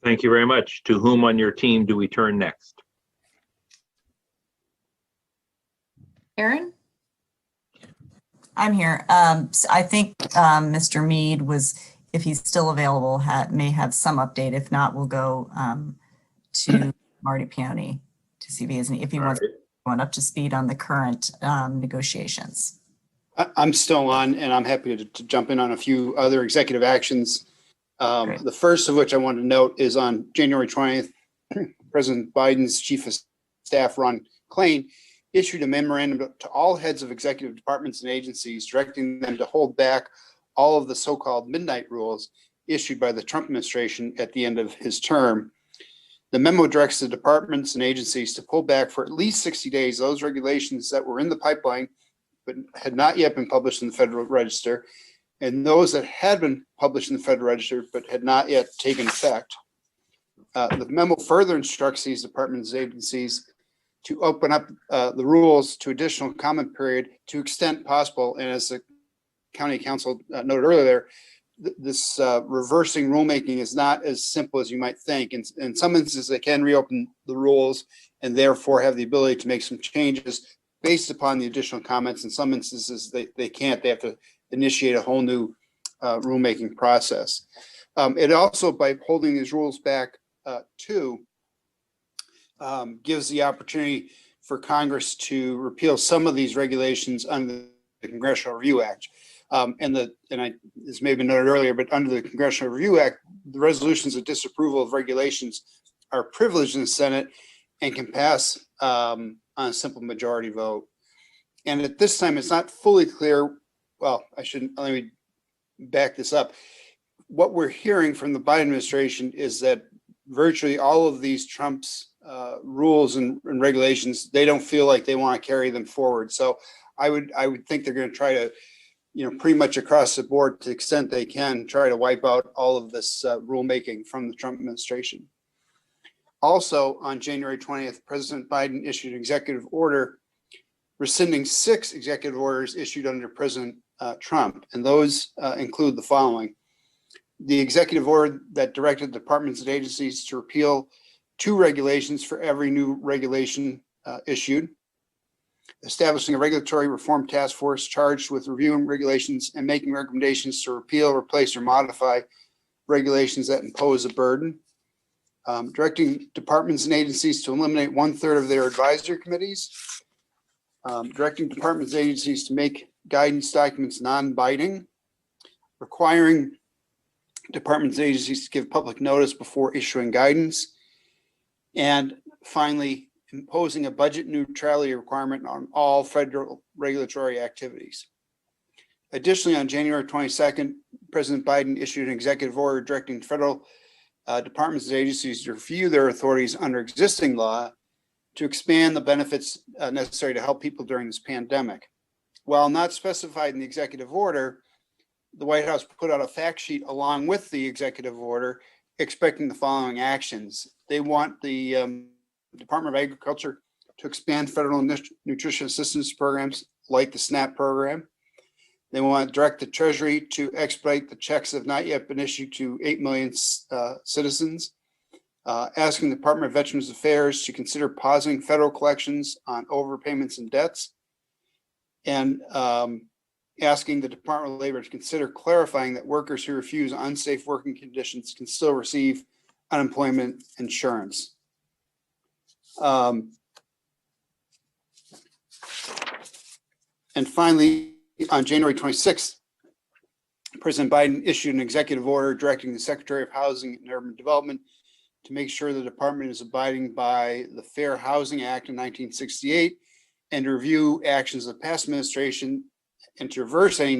Thank you very much. To whom on your team do we turn next? Erin? I'm here. So I think Mr. Mead was, if he's still available, may have some update. If not, we'll go to Marty Peony to see if he wants to go up to speed on the current negotiations. I'm still on, and I'm happy to jump in on a few other executive actions. The first of which I want to note is on January 20th, President Biden's Chief of Staff, Ron Klain, issued a memorandum to all heads of executive departments and agencies directing them to hold back all of the so-called midnight rules issued by the Trump administration at the end of his term. The memo directs the departments and agencies to pull back for at least 60 days those regulations that were in the pipeline but had not yet been published in the Federal Register, and those that had been published in the Federal Register but had not yet taken effect. The memo further instructs these departments and agencies to open up the rules to additional comment period to extent possible. And as the county council noted earlier, this reversing rulemaking is not as simple as you might think. In some instances, they can reopen the rules and therefore have the ability to make some changes based upon the additional comments. In some instances, they can't. They have to initiate a whole new rulemaking process. It also, by holding these rules back gives the opportunity for Congress to repeal some of these regulations under the Congressional Review Act. This may have been noted earlier, but under the Congressional Review Act, the resolutions of disapproval of regulations are privileged in the Senate and can pass on a simple majority vote. And at this time, it's not fully clear. Well, let me back this up. What we're hearing from the Biden administration is that virtually all of these Trump's rules and regulations, they don't feel like they want to carry them forward. So I would think they're going to try to pretty much across the board to the extent they can try to wipe out all of this rulemaking from the Trump administration. Also, on January 20th, President Biden issued an executive order rescinding 6 executive orders issued under President Trump, and those include the following. The executive order that directed departments and agencies to repeal 2 regulations for every new regulation issued, establishing a regulatory reform task force charged with reviewing regulations and making recommendations to repeal, replace, or modify regulations that impose a burden, directing departments and agencies to eliminate 1/3 of their advisory committees, directing departments and agencies to make guidance documents non-binding, requiring departments and agencies to give public notice before issuing guidance, and finally, imposing a budget neutrality requirement on all federal regulatory activities. Additionally, on January 22nd, President Biden issued an executive order directing federal departments and agencies to review their authorities under existing law to expand the benefits necessary to help people during this pandemic. While not specified in the executive order, the White House put out a fact sheet along with the executive order expecting the following actions. They want the Department of Agriculture to expand federal nutrition assistance programs like the SNAP program. They want to direct the Treasury to expedite the checks that have not yet been issued to 8 million citizens, asking the Department of Veterans Affairs to consider pausing federal collections on overpayments and debts, and asking the Department of Labor to consider clarifying that workers who refuse unsafe working conditions can still receive unemployment insurance. And finally, on January 26th, President Biden issued an executive order directing the Secretary of Housing and Urban Development to make sure the department is abiding by the Fair Housing Act of 1968 and to review actions of the past administration and to reverse any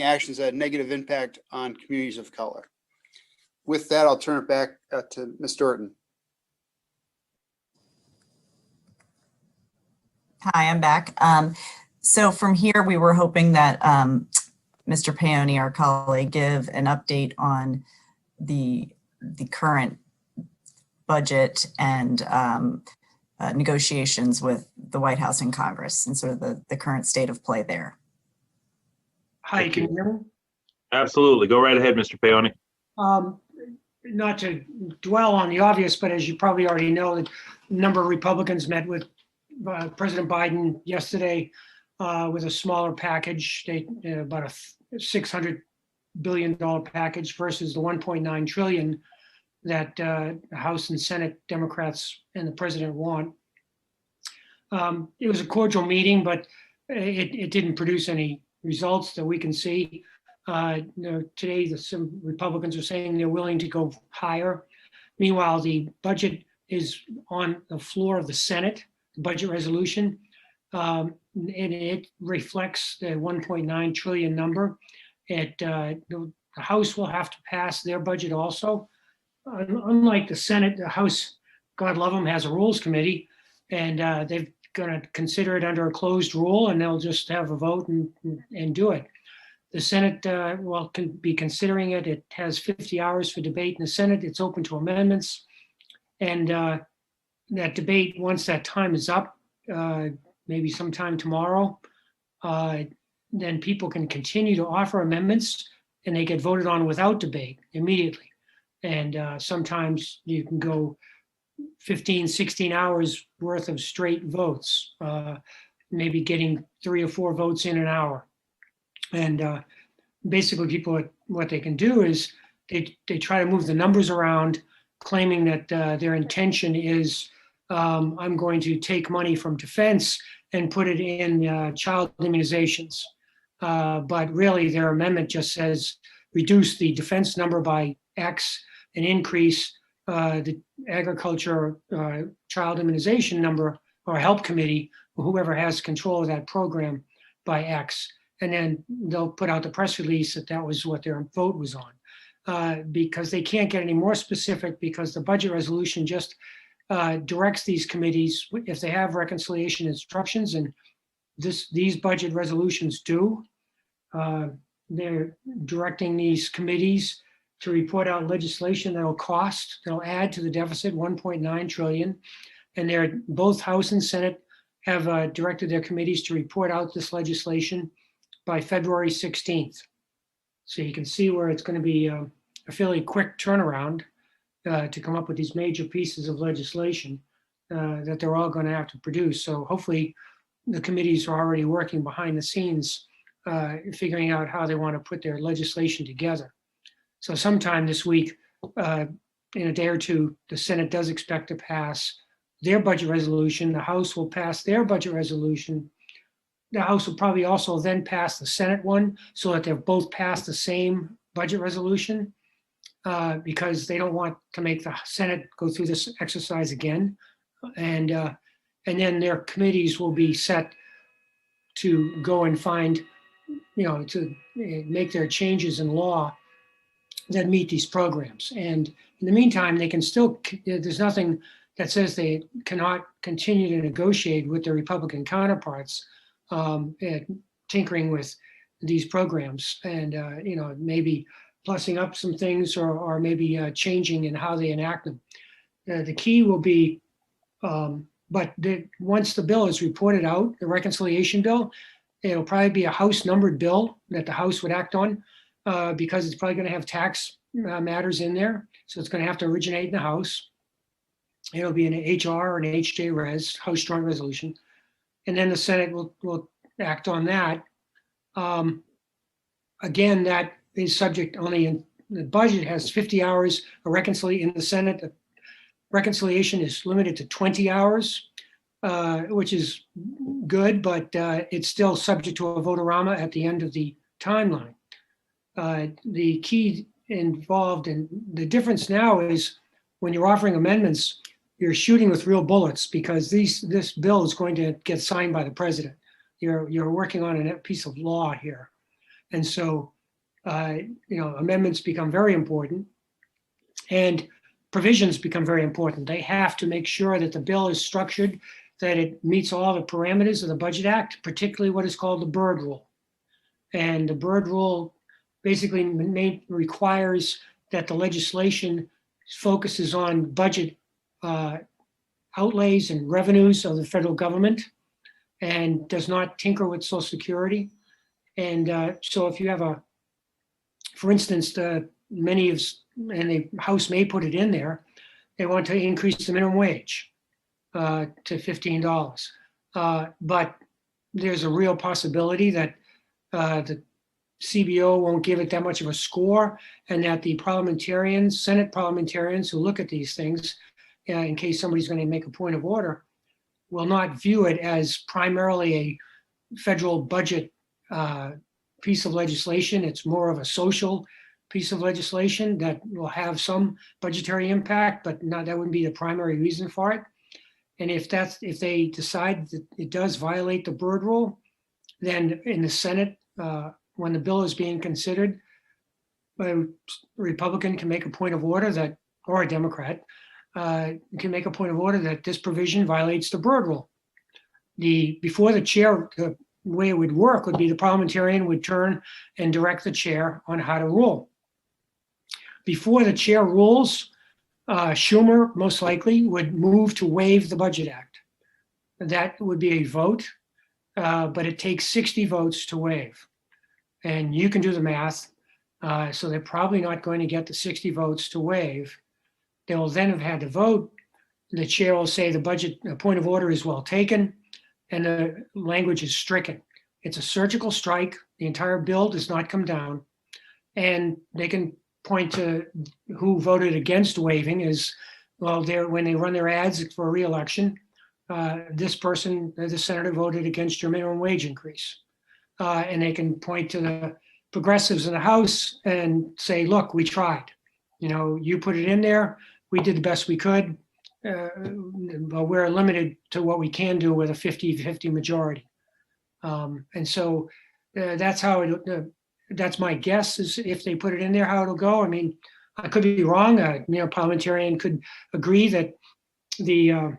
actions that had negative impact on communities of color. With that, I'll turn it back to Ms. Dorton. Hi, I'm back. So from here, we were hoping that Mr. Paoni, our colleague, give an update on the current budget and negotiations with the White House and Congress and sort of the current state of play there. Hi, can you hear me? Absolutely. Go right ahead, Mr. Paoni. Not to dwell on the obvious, but as you probably already know, a number of Republicans met with President Biden yesterday with a smaller package, about a $600 billion package versus the $1.9 trillion that the House and Senate Democrats and the president want. It was a cordial meeting, but it didn't produce any results that we can see. Today, some Republicans are saying they're willing to go higher. Meanwhile, the budget is on the floor of the Senate, the budget resolution, and it reflects the 1.9 trillion number. The House will have to pass their budget also. Unlike the Senate, the House, God love them, has a rules committee, and they're going to consider it under a closed rule, and they'll just have a vote and do it. The Senate can be considering it. It has 50 hours for debate in the Senate. It's open to amendments, and that debate, once that time is up, maybe sometime tomorrow, then people can continue to offer amendments, and they get voted on without debate immediately. And sometimes you can go 15, 16 hours worth of straight votes, maybe getting 3 or 4 votes in an hour. And basically people, what they can do is they try to move the numbers around, claiming that their intention is, I'm going to take money from defense and put it in child immunizations. But really their amendment just says, reduce the defense number by X and increase the agriculture child immunization number or help committee, or whoever has control of that program, by X. And then they'll put out the press release that was what their vote was on. Because they can't get any more specific, because the budget resolution just directs these committees, if they have reconciliation instructions and these budget resolutions do. They're directing these committees to report out legislation that'll add to the deficit 1.9 trillion. And both House and Senate have directed their committees to report out this legislation by February 16th. So you can see where it's going to be a fairly quick turnaround to come up with these major pieces of legislation that they're all going to have to produce. So hopefully the committees are already working behind the scenes, figuring out how they want to put their legislation together. So sometime this week, in a day or two, the Senate does expect to pass their budget resolution. The House will pass their budget resolution. The House will probably also then pass the Senate one so that they've both passed the same budget resolution because they don't want to make the Senate go through this exercise again. And then their committees will be set to go and find, to make their changes in law that meet these programs. And in the meantime, they can still, there's nothing that says they cannot continue to negotiate with their Republican counterparts, tinkering with these programs and, maybe plussing up some things or maybe changing in how they enact them. The key will be, once the bill is reported out, the reconciliation bill, it'll probably be a House numbered bill that the House would act on because it's probably going to have tax matters in there. So it's going to have to originate in the House. It'll be an HR or an HJ res, House Joint Resolution. And then the Senate will act on that. Again, that is subject only in the budget has 50 hours in the Senate. Reconciliation is limited to 20 hours, which is good, but it's still subject to a vote-a-rama at the end of the timeline. The key involved and the difference now is when you're offering amendments, you're shooting with real bullets because this bill is going to get signed by the president. You're working on a piece of law here. And so, amendments become very important and provisions become very important. They have to make sure that the bill is structured, that it meets all the parameters of the Budget Act, particularly what is called the Byrd Rule. And the Byrd Rule basically requires that the legislation focuses on budget outlays and revenues of the federal government and does not tinker with Social Security. And so if you have for instance, many of, and the House may put it in there, they want to increase the minimum wage to $15. But there's a real possibility that the CBO won't give it that much of a score and that the Senate parliamentarians who look at these things, in case somebody's going to make a point of order, will not view it as primarily a federal budget piece of legislation. It's more of a social piece of legislation that will have some budgetary impact, but that wouldn't be the primary reason for it. And if they decide that it does violate the Byrd Rule, then in the Senate, when the bill is being considered, a Republican can make a point of order or a Democrat can make a point of order that this provision violates the Byrd Rule. Before the chair, the way it would work would be the parliamentarian would turn and direct the chair on how to rule. Before the chair rules, Schumer most likely would move to waive the Budget Act. That would be a vote, but it takes 60 votes to waive. And you can do the math. So they're probably not going to get the 60 votes to waive. They will then have had to vote. The chair will say the budget point of order is well taken and the language is stricken. It's a surgical strike. The entire bill does not come down. And they can point to who voted against waiving as well. When they run their ads for re-election, this person, the senator, voted against your minimum wage increase. And they can point to the progressives in the House and say, look, we tried. You put it in there. We did the best we could. But we're limited to what we can do with a 50-50 majority. And so that's how that's my guess is if they put it in there, how it'll go. I mean, I could be wrong. Parliamentarian could agree that the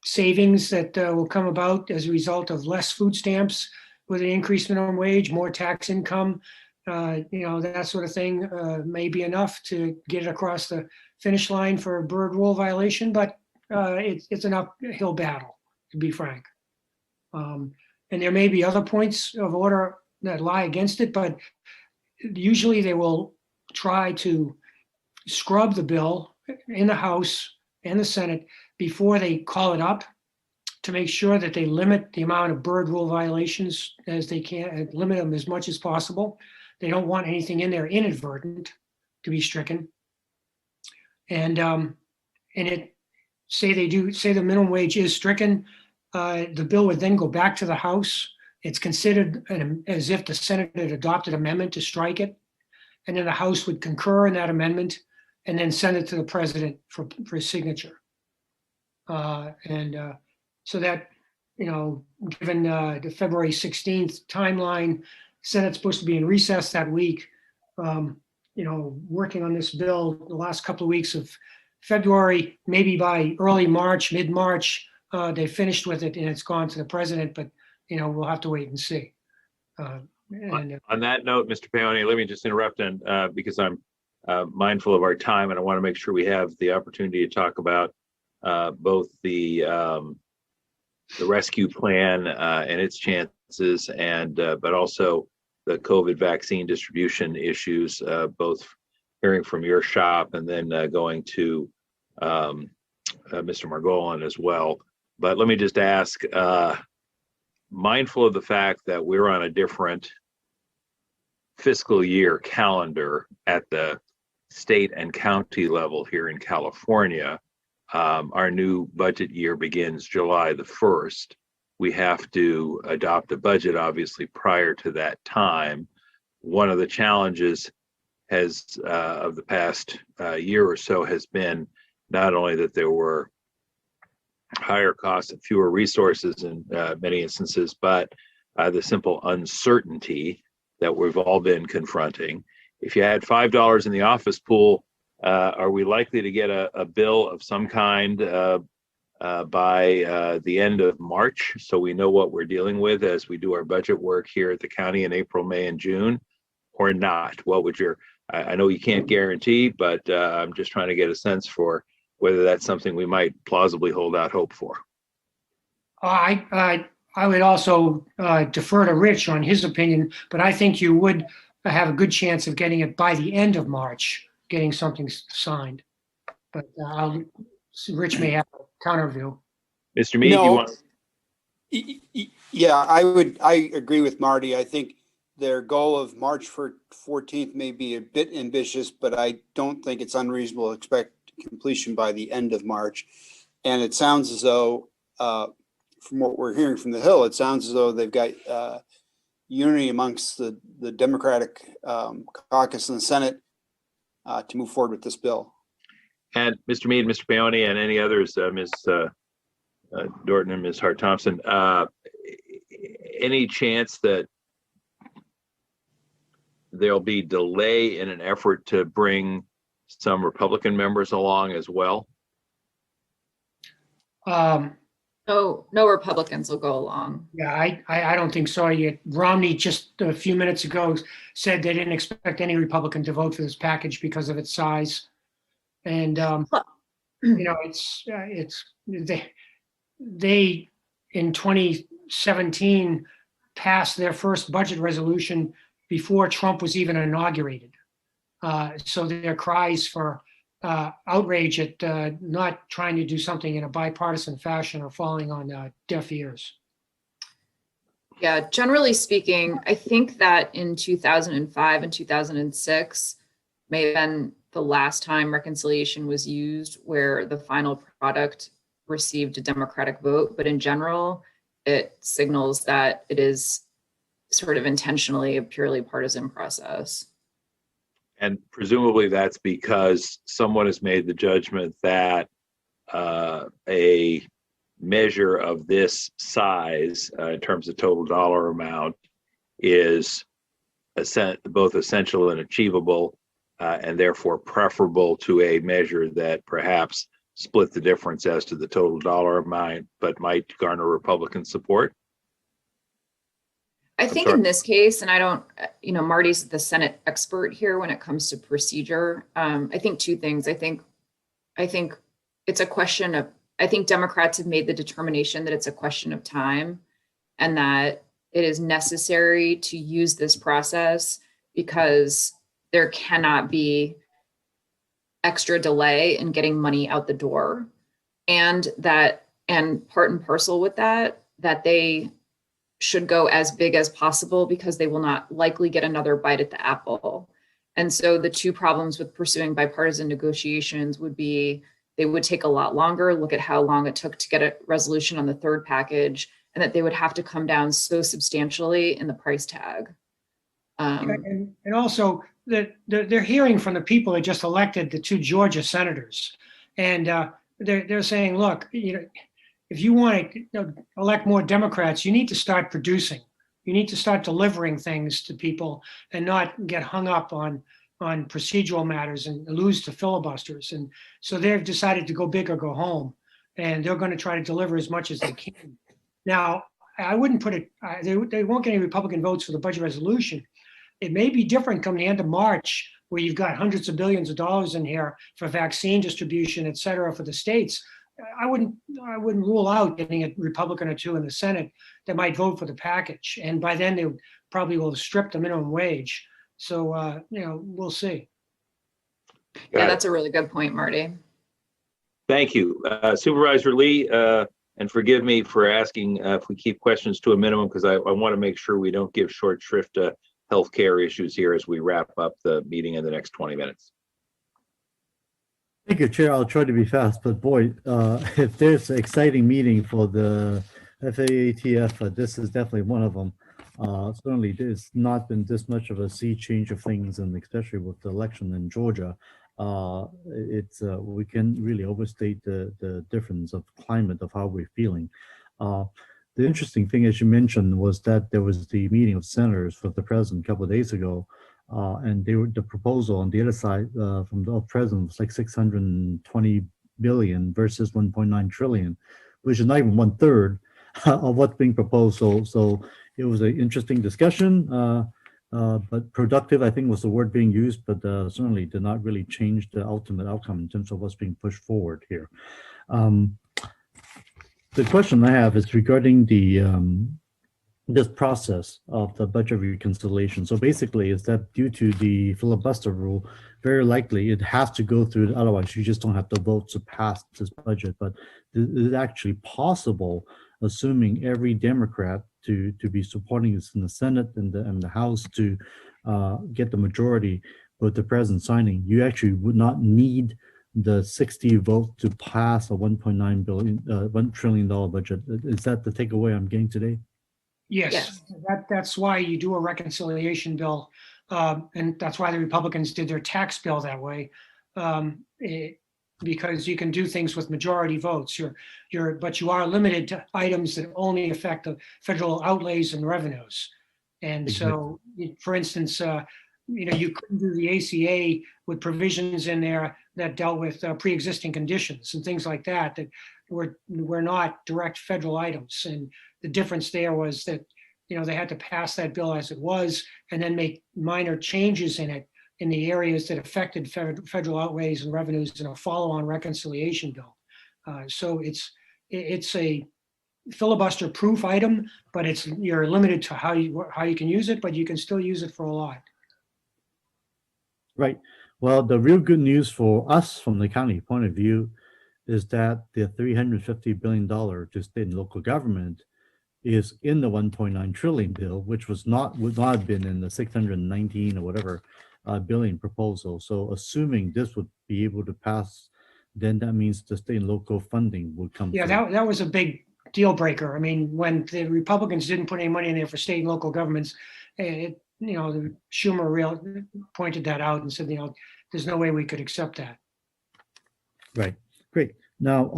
savings that will come about as a result of less food stamps with an increased minimum wage, more tax income, that sort of thing may be enough to get it across the finish line for a bird rule violation, but it's an uphill battle, to be frank. And there may be other points of order that lie against it, but usually they will try to scrub the bill in the House and the Senate before they call it up to make sure that they limit the amount of bird rule violations as they can, and limit them as much as possible. They don't want anything in there inadvertent to be stricken. And say the minimum wage is stricken, the bill would then go back to the House. It's considered as if the Senate had adopted an amendment to strike it. And then the House would concur in that amendment and then send it to the president for his signature. So that, given the February 16th timeline, Senate's supposed to be in recess that week, working on this bill the last couple of weeks of February, maybe by early March, mid-March, they finished with it and it's gone to the president, but, we'll have to wait and see. On that note, Mr. Paoni, let me just interrupt because I'm mindful of our time and I want to make sure we have the opportunity to talk about both the rescue plan and its chances, and but also the COVID vaccine distribution issues, both hearing from your shop and then going to Mr. Margolin as well. But let me just ask, mindful of the fact that we're on a different fiscal year calendar at the state and county level here in California, our new budget year begins July the 1st. We have to adopt a budget, obviously, prior to that time. One of the challenges of the past year or so has been not only that there were higher costs and fewer resources in many instances, but the simple uncertainty that we've all been confronting. If you had $5 in the office pool, are we likely to get a bill of some kind by the end of March, so we know what we're dealing with as we do our budget work here at the county in April, May, and June, or not? What would I know you can't guarantee, but I'm just trying to get a sense for whether that's something we might plausibly hold out hope for. I would also defer to Rich on his opinion, but I think you would have a good chance of getting it by the end of March, getting something signed. But Rich may have a counter view. Mr. Mead, No. you want? Yeah, I agree with Marty. I think their goal of March 14th may be a bit ambitious, but I don't think it's unreasonable to expect completion by the end of March. And it sounds as though, from what we're hearing from the Hill, it sounds as though they've got unity amongst the Democratic caucus in the Senate to move forward with this bill. And Mr. Mead, Mr. Paoni, and any others, Ms. Dorton and Ms. Hart-Thompson, any chance that there'll be delay in an effort to bring some Republican members along as well? No Republicans will go along. Yeah, I don't think so. Romney just a few minutes ago said they didn't expect any Republican to vote for this package because of its size. And they in 2017 passed their first budget resolution before Trump was even inaugurated. So their cries for outrage at not trying to do something in a bipartisan fashion are falling on deaf ears. Yeah, generally speaking, I think that in 2005 and 2006 may have been the last time reconciliation was used where the final product received a Democratic vote. But in general, it signals that it is sort of intentionally a purely partisan process. And presumably that's because someone has made the judgment that a measure of this size in terms of total dollar amount is both essential and achievable, and therefore preferable to a measure that perhaps split the difference as to the total dollar amount, but might garner Republican support? I think sorry. in this case, and I don't, Marty's the Senate expert here when it comes to procedure. I think two things. I think it's a question of, I think Democrats have made the determination that it's a question of time and that it is necessary to use this process because there cannot be extra delay in getting money out the door. And part and parcel with that they should go as big as possible because they will not likely get another bite at the apple. And so the two problems with pursuing bipartisan negotiations would be they would take a lot longer. Look at how long it took to get a resolution on the third package, and that they would have to come down so substantially in the price tag. And also that they're hearing from the people that just elected the two Georgia senators, and they're saying, look, if you want to elect more Democrats, you need to start producing. You need to start delivering things to people and not get hung up on procedural matters and lose to filibusters. And so they've decided to go big or go home, and they're going to try to deliver as much as they can. Now, I wouldn't put it, they won't get any Republican votes for the budget resolution. It may be different come the end of March, where you've got hundreds of billions of dollars in here for vaccine distribution, et cetera, for the states. I wouldn't rule out getting a Republican or two in the Senate that might vote for the package. And by then they probably will have stripped the minimum wage. So, we'll see. Yeah, that's a really good point, Marty. Thank you. Supervisor Lee, and forgive me for asking if we keep questions to a minimum, because I want to make sure we don't give short shrift to healthcare issues here as we wrap up the meeting in the next 20 minutes. Thank you, Chair. I'll try to be fast, but boy, if there's an exciting meeting for the FAATF, this is definitely one of them. Certainly, there's not been this much of a sea change of things, and especially with the election in Georgia, we can really overstate the difference of climate of how we're feeling. The interesting thing, as you mentioned, was that there was the meeting of senators for the president a couple of days ago. And the proposal on the other side from the president was like 620 billion versus 1.9 trillion, which is not even 1/3 of what's being proposed. So it was an interesting discussion, but productive, I think, was the word being used, but certainly did not really change the ultimate outcome in terms of what's being pushed forward here. The question I have is regarding this process of the budget reconciliation. So basically, is that due to the filibuster rule, very likely it has to go through, otherwise you just don't have the votes to pass this budget. But is it actually possible, assuming every Democrat to be supporting this in the Senate and the House to get the majority with the president signing, you actually would not need the 60 votes to pass a $1 trillion budget? Is that the takeaway I'm getting today? Yes. That's why you do a reconciliation bill. And that's why the Republicans did their tax bill that way. Because you can do things with majority votes. But you are limited to items that only affect the federal outlays and revenues. And so, for instance, you couldn't do the ACA with provisions in there that dealt with pre-existing conditions and things like that were not direct federal items. And the difference there was that, they had to pass that bill as it was and then make minor changes in it in the areas that affected federal outlays and revenues in a follow-on reconciliation bill. So it's a filibuster-proof item, but you're limited to how you can use it, but you can still use it for a lot. Right. Well, the real good news for us from the county point of view is that the $350 billion to state and local government is in the 1.9 trillion bill, which would not have been in the 619 or whatever billion proposal. So assuming this would be able to pass, then that means the state and local funding would come. Yeah, that was a big deal breaker. I mean, when the Republicans didn't put any money in there for state and local governments, Schumer pointed that out and said, there's no way we could accept that. Right. Great. Now,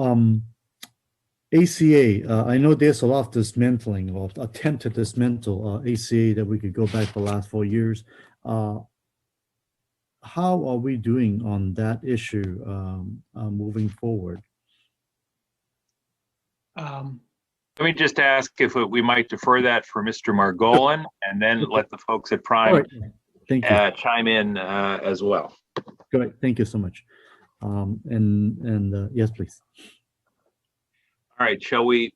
ACA, I know there's a lot of dismantling or attempt to dismantle ACA that we could go back the last 4 years. How are we doing on that issue moving forward? Let me just ask if we might defer that for Mr. Margolin and then let the folks at All Prime right. Thank you. chime in as well. Great. Thank you so much. Yes, please. All right, shall we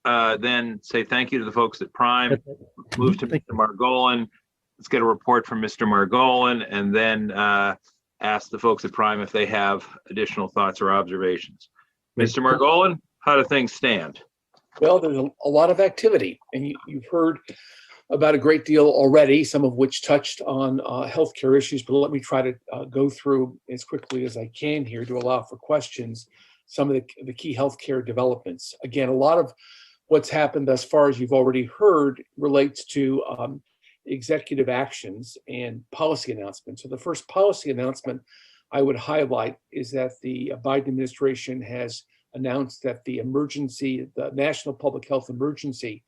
then say thank you to the folks at Prime, move to Mr. Margolin. Let's get a report from Mr. Margolin and then ask the folks at Prime if they have additional thoughts or observations. Mr. Margolin, how do things stand? Well, there's a lot of activity, and you've heard about a great deal already, some of which touched on healthcare issues, but let me try to go through as quickly as I can here to allow for questions some of the key healthcare developments. Again, a lot of what's happened thus far, as you've already heard, relates to executive actions and policy announcements. So the first policy announcement I would highlight is that the Biden administration has announced that the national public health emergency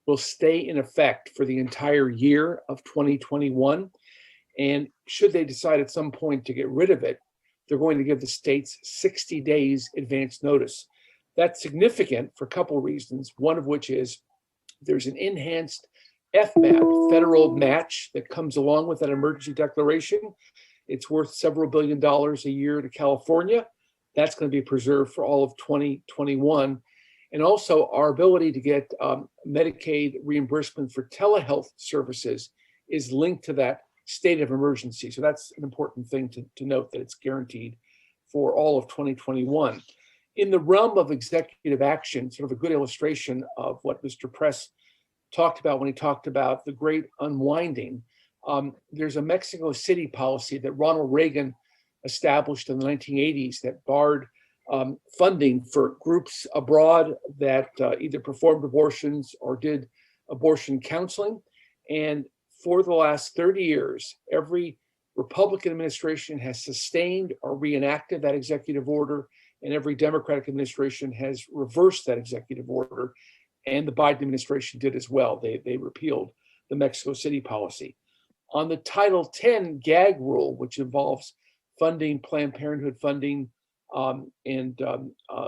will stay in effect for the entire year of 2021. And should they decide at some point to get rid of it, they're going to give the states 60 days advance notice. That's significant for a couple of reasons, one of which is there's an enhanced FMAP, federal match, that comes along with that emergency declaration. It's worth several $1 billion a year to California. That's going to be preserved for all of 2021. And also our ability to get Medicaid reimbursement for telehealth services is linked to that state of emergency. So that's an important thing to note, that it's guaranteed for all of 2021. In the realm of executive action, sort of a good illustration of what Mr. Press talked about when he talked about the great unwinding, there's a Mexico City policy that Ronald Reagan established in the 1980s that barred funding for groups abroad that either performed abortions or did abortion counseling. And for the last 30 years, every Republican administration has sustained or reenacted that executive order, and every Democratic administration has reversed that executive order. And the Biden administration did as well. They repealed the Mexico City policy. On the Title X gag rule, which involves funding, Planned Parenthood funding, and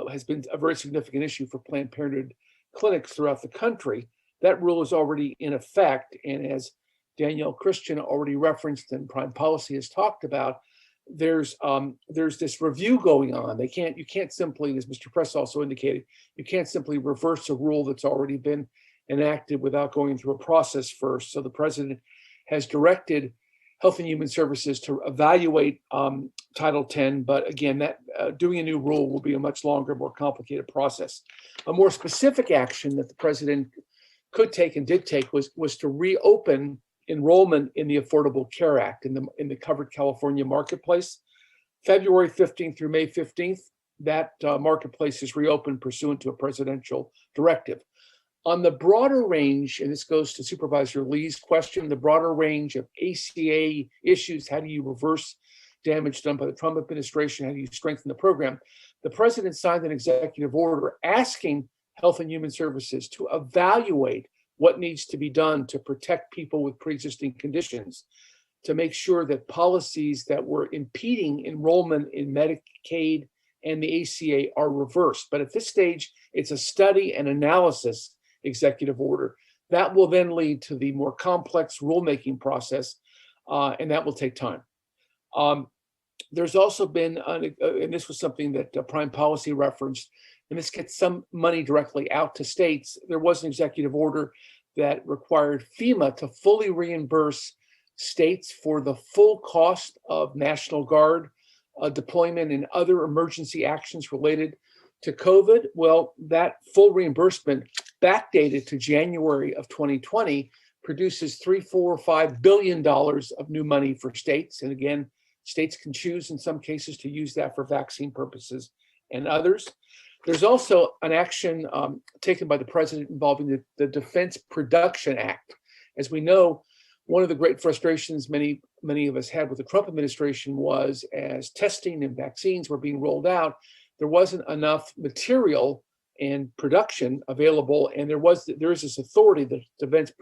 has been a very significant issue for Planned Parenthood clinics throughout the country, that rule is already in effect. And as Danielle Christian already referenced and Prime Policy has talked about, there's this review going on. You can't simply, as Mr. Press also indicated, you can't simply reverse a rule that's already been enacted without going through a process first. So the president has directed Health and Human Services to evaluate Title X, but again, that doing a new rule will be a much longer, more complicated process. A more specific action that the president could take and did take was to reopen enrollment in the Affordable Care Act in the covered California marketplace. February 15th through May 15th, that marketplace is reopened pursuant to a presidential directive. On the broader range, and this goes to Supervisor Lee's question, the broader range of ACA issues, how do you reverse damage done by the Trump administration? How do you strengthen the program? The president signed an executive order asking Health and Human Services to evaluate what needs to be done to protect people with pre-existing conditions, to make sure that policies that were impeding enrollment in Medicaid and the ACA are reversed. But at this stage, it's a study and analysis executive order. That will then lead to the more complex rulemaking process, and that will take time. There's also been, and this was something that Prime Policy referenced, and this gets some money directly out to states. There was an executive order that required FEMA to fully reimburse states for the full cost of National Guard deployment and other emergency actions related to COVID. Well, that full reimbursement, backdated to January of 2020, produces $3, $4, or $5 billion of new money for states. And again, states can choose in some cases to use that for vaccine purposes and others. There's also an action taken by the president involving the Defense Production Act. As we know, one of the great frustrations many of us had with the Trump administration was, as testing and vaccines were being rolled out, there wasn't enough material and production available. And there is this authority, the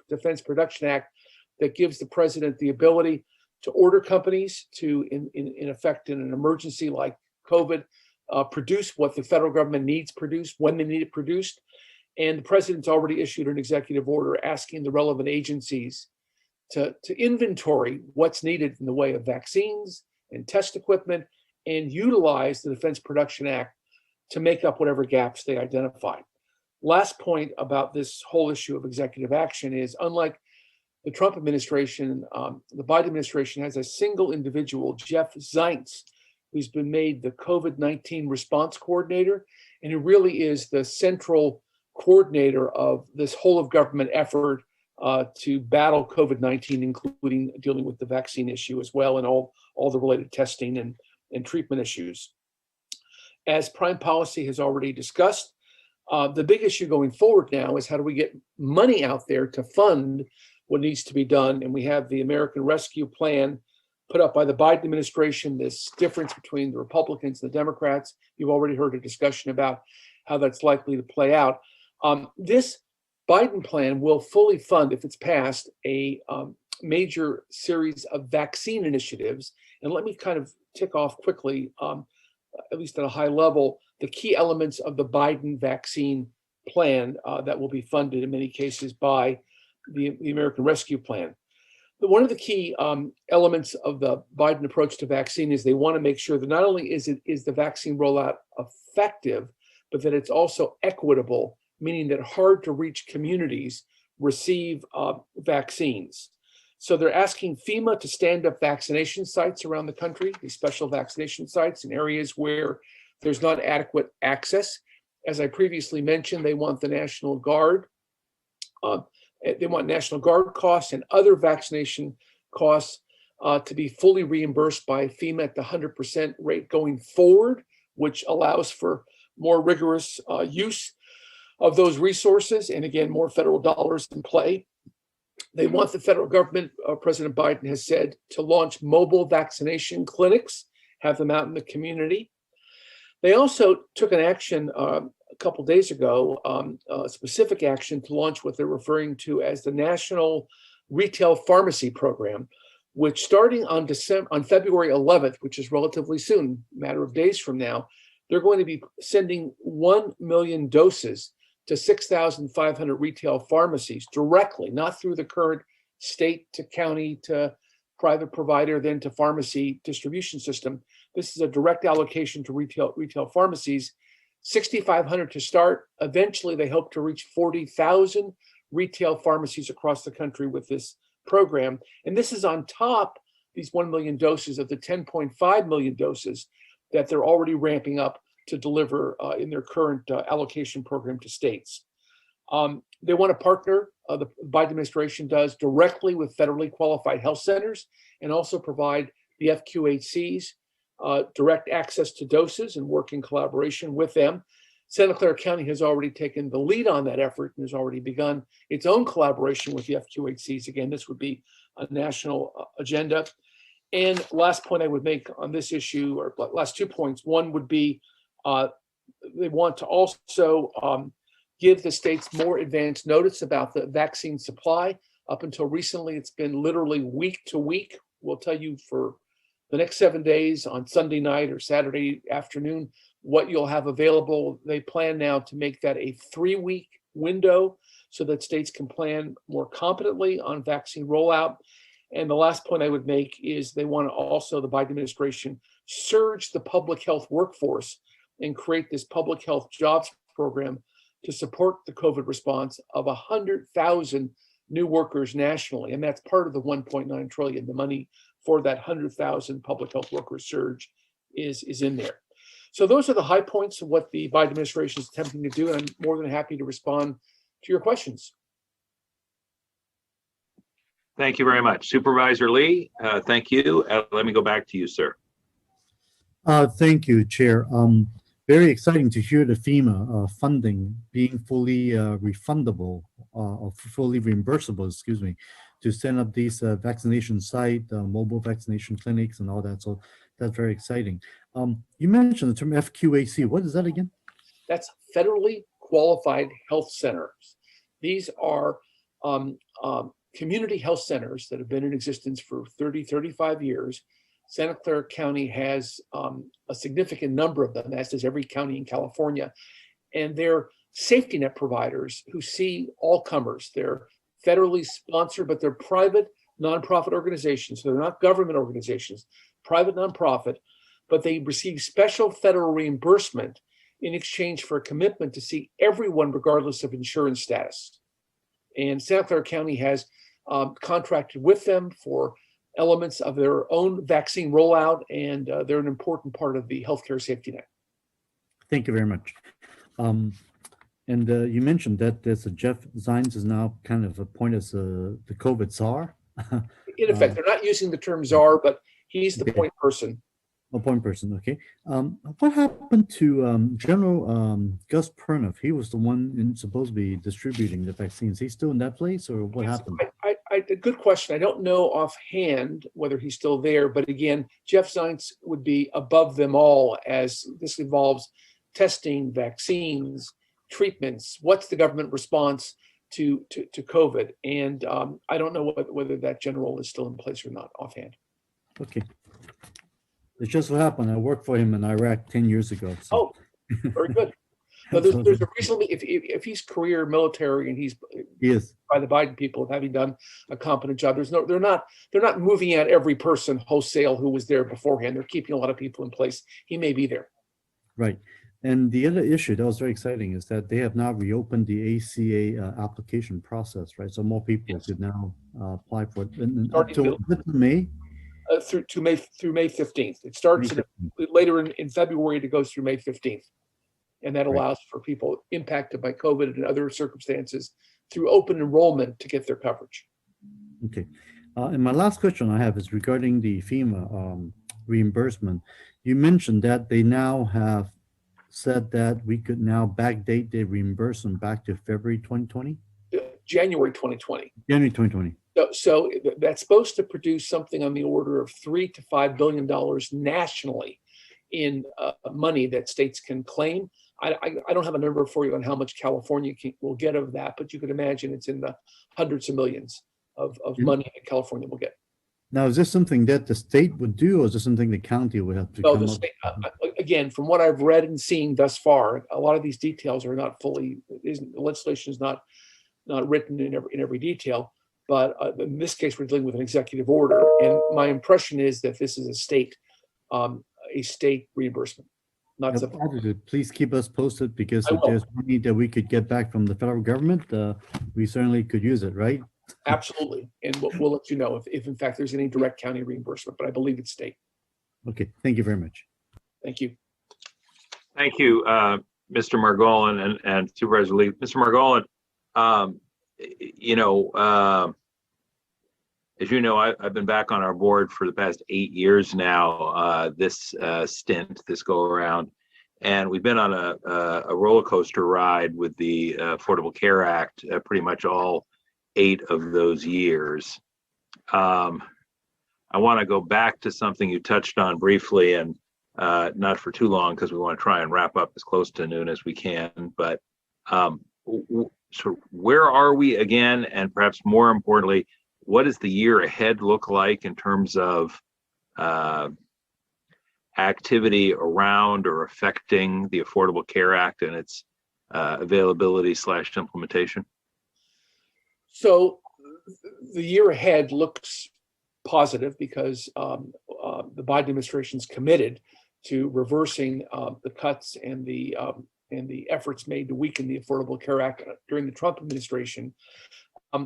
Defense Production Act, that gives the president the ability to order companies to, in effect, in an emergency like COVID, produce what the federal government needs produced when they need it produced. And the president's already issued an executive order asking the relevant agencies to inventory what's needed in the way of vaccines and test equipment and utilize the Defense Production Act to make up whatever gaps they identify. Last point about this whole issue of executive action is, unlike the Trump administration, the Biden administration has a single individual, Jeff Zients, who's been made the COVID-19 response coordinator, and who really is the central coordinator of this whole of government effort to battle COVID-19, including dealing with the vaccine issue as well, and all the related testing and treatment issues. As Prime Policy has already discussed, the big issue going forward now is how do we get money out there to fund what needs to be done? And we have the American Rescue Plan put up by the Biden administration, this difference between the Republicans and the Democrats. You've already heard a discussion about how that's likely to play out. This Biden plan will fully fund, if it's passed, a major series of vaccine initiatives. And let me kind of tick off quickly, at least at a high level, the key elements of the Biden vaccine plan that will be funded in many cases by the American Rescue Plan. But one of the key elements of the Biden approach to vaccine is they want to make sure that not only is the vaccine rollout effective, but that it's also equitable, meaning that hard to reach communities receive vaccines. So they're asking FEMA to stand up vaccination sites around the country, these special vaccination sites in areas where there's not adequate access. As I previously mentioned, they want the National Guard. They want National Guard costs and other vaccination costs to be fully reimbursed by FEMA at the 100% rate going forward, which allows for more rigorous use of those resources, and again, more federal dollars in play. They want the federal government, President Biden has said, to launch mobile vaccination clinics, have them out in the community. They also took an action a couple days ago, a specific action to launch what they're referring to as the National Retail Pharmacy Program, which starting on February 11th, which is relatively soon, a matter of days from now, they're going to be sending 1 million doses to 6,500 retail pharmacies directly, not through the current state to county to private provider, then to pharmacy distribution system. This is a direct allocation to retail pharmacies, 6,500 to start. Eventually, they hope to reach 40,000 retail pharmacies across the country with this program. And this is on top, these 1 million doses, of the 10.5 million doses that they're already ramping up to deliver in their current allocation program to states. They want to partner, the Biden administration does, directly with federally qualified health centers and also provide the FQHCs direct access to doses and work in collaboration with them. Santa Clara County has already taken the lead on that effort and has already begun its own collaboration with the FQHCs. Again, this would be a national agenda. And last point I would make on this issue, or last 2 points, one would be they want to also give the states more advance notice about the vaccine supply. Up until recently, it's been literally week to week. We'll tell you for the next 7 days on Sunday night or Saturday afternoon what you'll have available. They plan now to make that a 3-week window so that states can plan more competently on vaccine rollout. And the last point I would make is they want to also, the Biden administration, surge the public health workforce and create this public health jobs program to support the COVID response of 100,000 new workers nationally. And that's part of the 1.9 trillion. The money for that 100,000 public health workers surge is in there. So those are the high points of what the Biden administration is attempting to do. And I'm more than happy to respond to your questions. Thank you very much. Supervisor Lee, thank you. Let me go back to you, sir. Thank you, Chair. Very exciting to hear the FEMA funding being fully refundable or fully reimbursable, excuse me, to set up these vaccination site, mobile vaccination clinics and all that. So that's very exciting. You mentioned the term FQHC. What is that again? That's federally qualified health centers. These are community health centers that have been in existence for 30, 35 years. Santa Clara County has a significant number of them, as does every county in California. And they're safety net providers who see all comers. They're federally sponsored, but they're private nonprofit organizations. So they're not government organizations, private nonprofit, but they receive special federal reimbursement in exchange for a commitment to see everyone regardless of insurance status. And Santa Clara County has contracted with them for elements of their own vaccine rollout, and they're an important part of the healthcare safety net. Thank you very much. And you mentioned that there's a Jeff Zients is now kind of appointed as the COVID czar. In effect, they're not using the term czar, but he's the point person. A point person, okay. What happened to General Gus Pernoff? He was the one supposed to be distributing the vaccines. He's still in that place, or what happened? A good question. I don't know offhand whether he's still there, but again, Jeff Zients would be above them all as this involves testing, vaccines, treatments. What's the government response to COVID? And I don't know whether that general is still in place or not offhand. Okay. It just so happened I worked for him in Iraq 10 years ago. So. Oh, very good. No, there's a reason if he's career military and he is by the Biden people having done a competent job. They're not moving out every person wholesale who was there beforehand. They're keeping a lot of people in place. He may be there. Right. And the other issue that was very exciting is that they have now reopened the ACA application process, right? So more people could now apply for it. And up to May. Through May 15th. It starts later in February. It goes through May 15th, and that allows for people impacted by COVID and other circumstances through open enrollment to get their coverage. Okay, and my last question I have is regarding the FEMA reimbursement. You mentioned that they now have said that we could now backdate the reimbursement back to February 2020? January 2020. January 2020. So that's supposed to produce something on the order of $3 to $5 billion nationally in money that states can claim. I don't have a number for you on how much California will get of that, but you can imagine it's in the hundreds of millions of money that California will get. Now, is this something that the state would do, or is this something the county would have to come up with? Again, from what I've read and seen thus far, a lot of these details are not fully, the legislation is not written in every detail. But in this case, we're dealing with an executive order, and my impression is that this is a state reimbursement, not something. Please keep us posted, because if there's money that we could get back from the federal government, we certainly could use it, right? Absolutely, and we'll let you know if in fact there's any direct county reimbursement, but I believe it's state. Okay, thank you very much. Thank you. Thank you, Mr. Margolin and Supervisor Lee. Mr. Margolin, as you know, I've been back on our board for the past 8 years now, this go around, and we've been on a roller coaster ride with the Affordable Care Act pretty much all 8 of those years. I want to go back to something you touched on briefly, and not for too long, because we want to try and wrap up as close to noon as we can, but so where are we again? And perhaps more importantly, what does the year ahead look like in terms of activity around or affecting the Affordable Care Act and its availability / implementation? So the year ahead looks positive because the Biden administration is committed to reversing the cuts and the efforts made to weaken the Affordable Care Act during the Trump administration.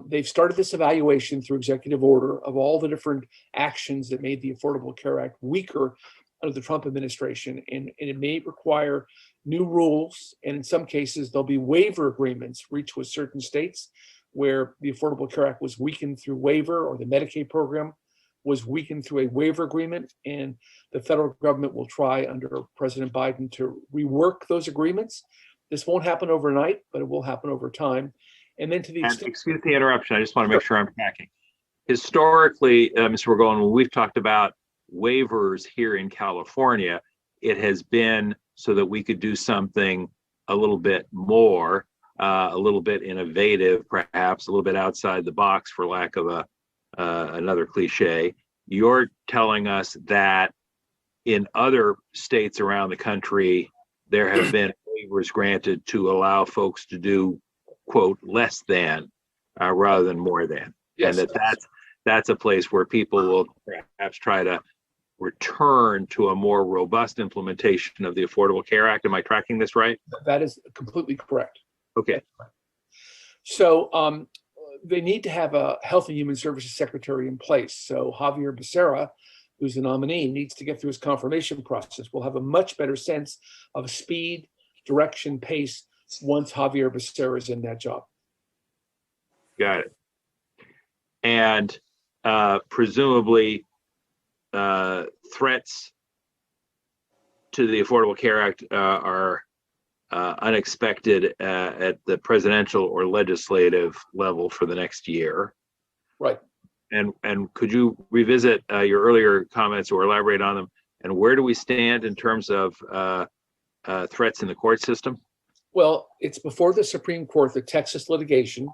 They've started this evaluation through executive order of all the different actions that made the Affordable Care Act weaker under the Trump administration. And it may require new rules. And in some cases, there'll be waiver agreements reached with certain states where the Affordable Care Act was weakened through waiver, or the Medicaid program was weakened through a waiver agreement. And the federal government will try under President Biden to rework those agreements. This won't happen overnight, but it will happen over time. And then to the extent— excuse the interruption, I just want to make sure I'm tracking. Historically, Mr. Margolin, when we've talked about waivers here in California, it has been so that we could do something a little bit more, a little bit innovative, perhaps a little bit outside the box, for lack of another cliche. You're telling us that in other states around the country, there have been waivers granted to allow folks to do, quote, less than, rather than more than. Yes. And that's a place where people will perhaps try to return to a more robust implementation of the Affordable Care Act. Am I tracking this right? That is completely correct. Okay. So they need to have a Health and Human Services Secretary in place. So Javier Becerra, who's the nominee, needs to get through his confirmation process. We'll have a much better sense of speed, direction, pace once Javier Becerra is in that job. Got it. And presumably threats to the Affordable Care Act are unexpected at the presidential or legislative level for the next year. Right. And could you revisit your earlier comments or elaborate on them? And where do we stand in terms of threats in the court system? Well, it's before the Supreme Court, the Texas litigation.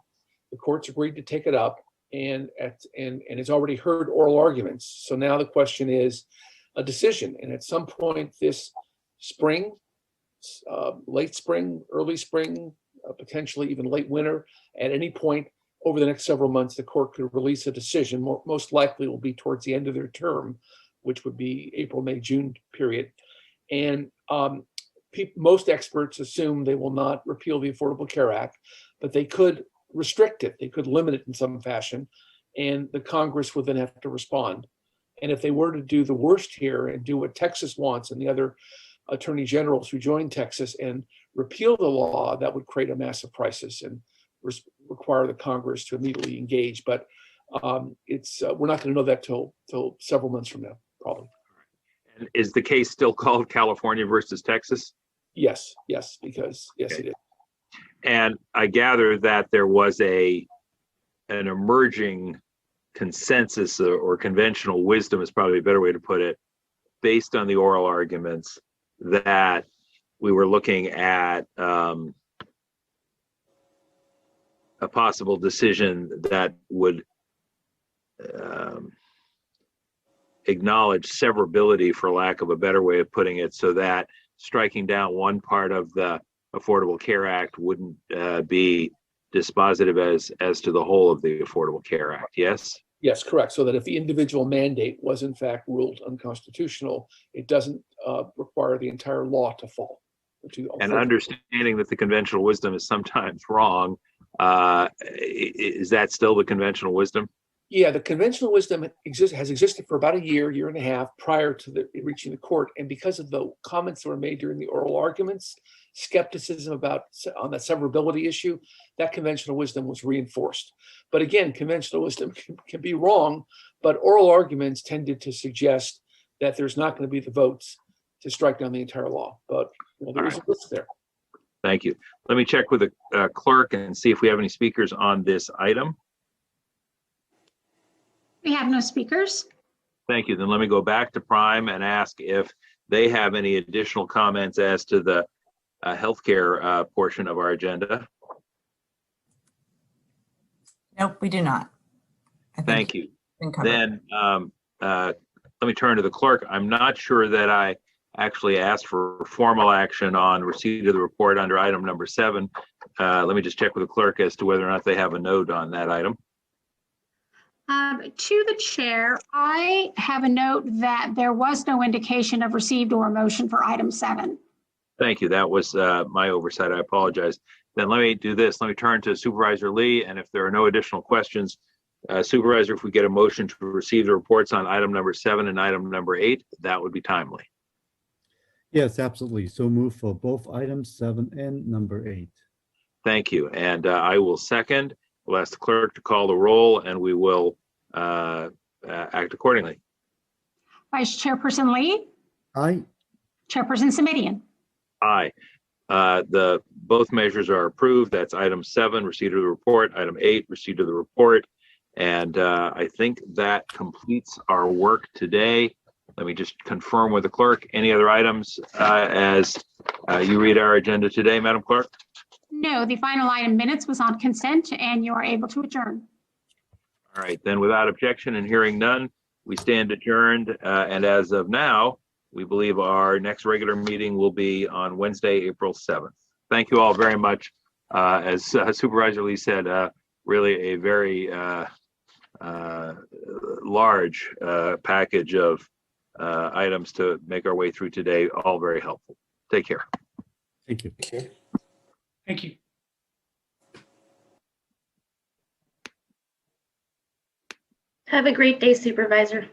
The court's agreed to take it up, and it's already heard oral arguments. So now the question is a decision. And at some point this spring, late spring, early spring, potentially even late winter, at any point over the next several months, the court could release a decision. Most likely will be towards the end of their term, which would be April, May, June period. And most experts assume they will not repeal the Affordable Care Act, but they could restrict it. They could limit it in some fashion, and the Congress would then have to respond. And if they were to do the worst here and do what Texas wants and the other attorney generals who joined Texas and repeal the law, that would create a massive crisis and require the Congress to immediately engage. But we're not going to know that till several months from now, probably. And is the case still called California versus Texas? Yes, because yes, Okay. it is. And I gather that there was an emerging consensus or conventional wisdom is probably a better way to put it, based on the oral arguments, that we were looking at a possible decision that would acknowledge severability, for lack of a better way of putting it, so that striking down one part of the Affordable Care Act wouldn't be dispositive as to the whole of the Affordable Care Act. Yes? Yes, correct. So that if the individual mandate was in fact ruled unconstitutional, it doesn't require the entire law to fall. And understanding that the conventional wisdom is sometimes wrong, is that still the conventional wisdom? Yeah, the conventional wisdom has existed for about a year and a half prior to reaching the court. And because of the comments that were made during the oral arguments, skepticism on that severability issue, that conventional wisdom was reinforced. But again, conventional wisdom can be wrong, but oral arguments tended to suggest that there's not going to be the votes to strike down the entire law. But there is a risk there. Thank you. Let me check with the clerk and see if we have any speakers on this item. We have no speakers. Thank you. Then let me go back to Prime and ask if they have any additional comments as to the healthcare portion of our agenda. Nope, we do not. Thank you. Then let me turn to the clerk. I'm not sure that I actually asked for formal action on receipt of the report under item number 7. Let me just check with the clerk as to whether or not they have a note on that item. To the chair, I have a note that there was no indication of received or a motion for item 7. Thank you. That was my oversight. I apologize. Then let me do this. Let me turn to Supervisor Lee, and if there are no additional questions, Supervisor, if we get a motion to receive the reports on item number 7 and item number 8, that would be timely. Yes, absolutely. So move for both items 7 and number 8. Thank you. And I will second. We'll ask the clerk to call the roll, and we will act accordingly. Vice Chairperson Lee? Aye. Chairperson Simitian? Aye. Both measures are approved. That's item 7, receipt of the report. Item 8, receipt of the report. And I think that completes our work today. Let me just confirm with the clerk. Any other items as you read our agenda today, Madam Clerk? No, the final item minutes was on consent, and you are able to adjourn. All right, then without objection and hearing none, we stand adjourned. And as of now, We believe our next regular meeting will be on Wednesday, April 7th. Thank you all very much. As Supervisor Lee said, really a very large package of items to make our way through today, all very helpful. Take care. Thank you. Thank you. Have a great day, Supervisor.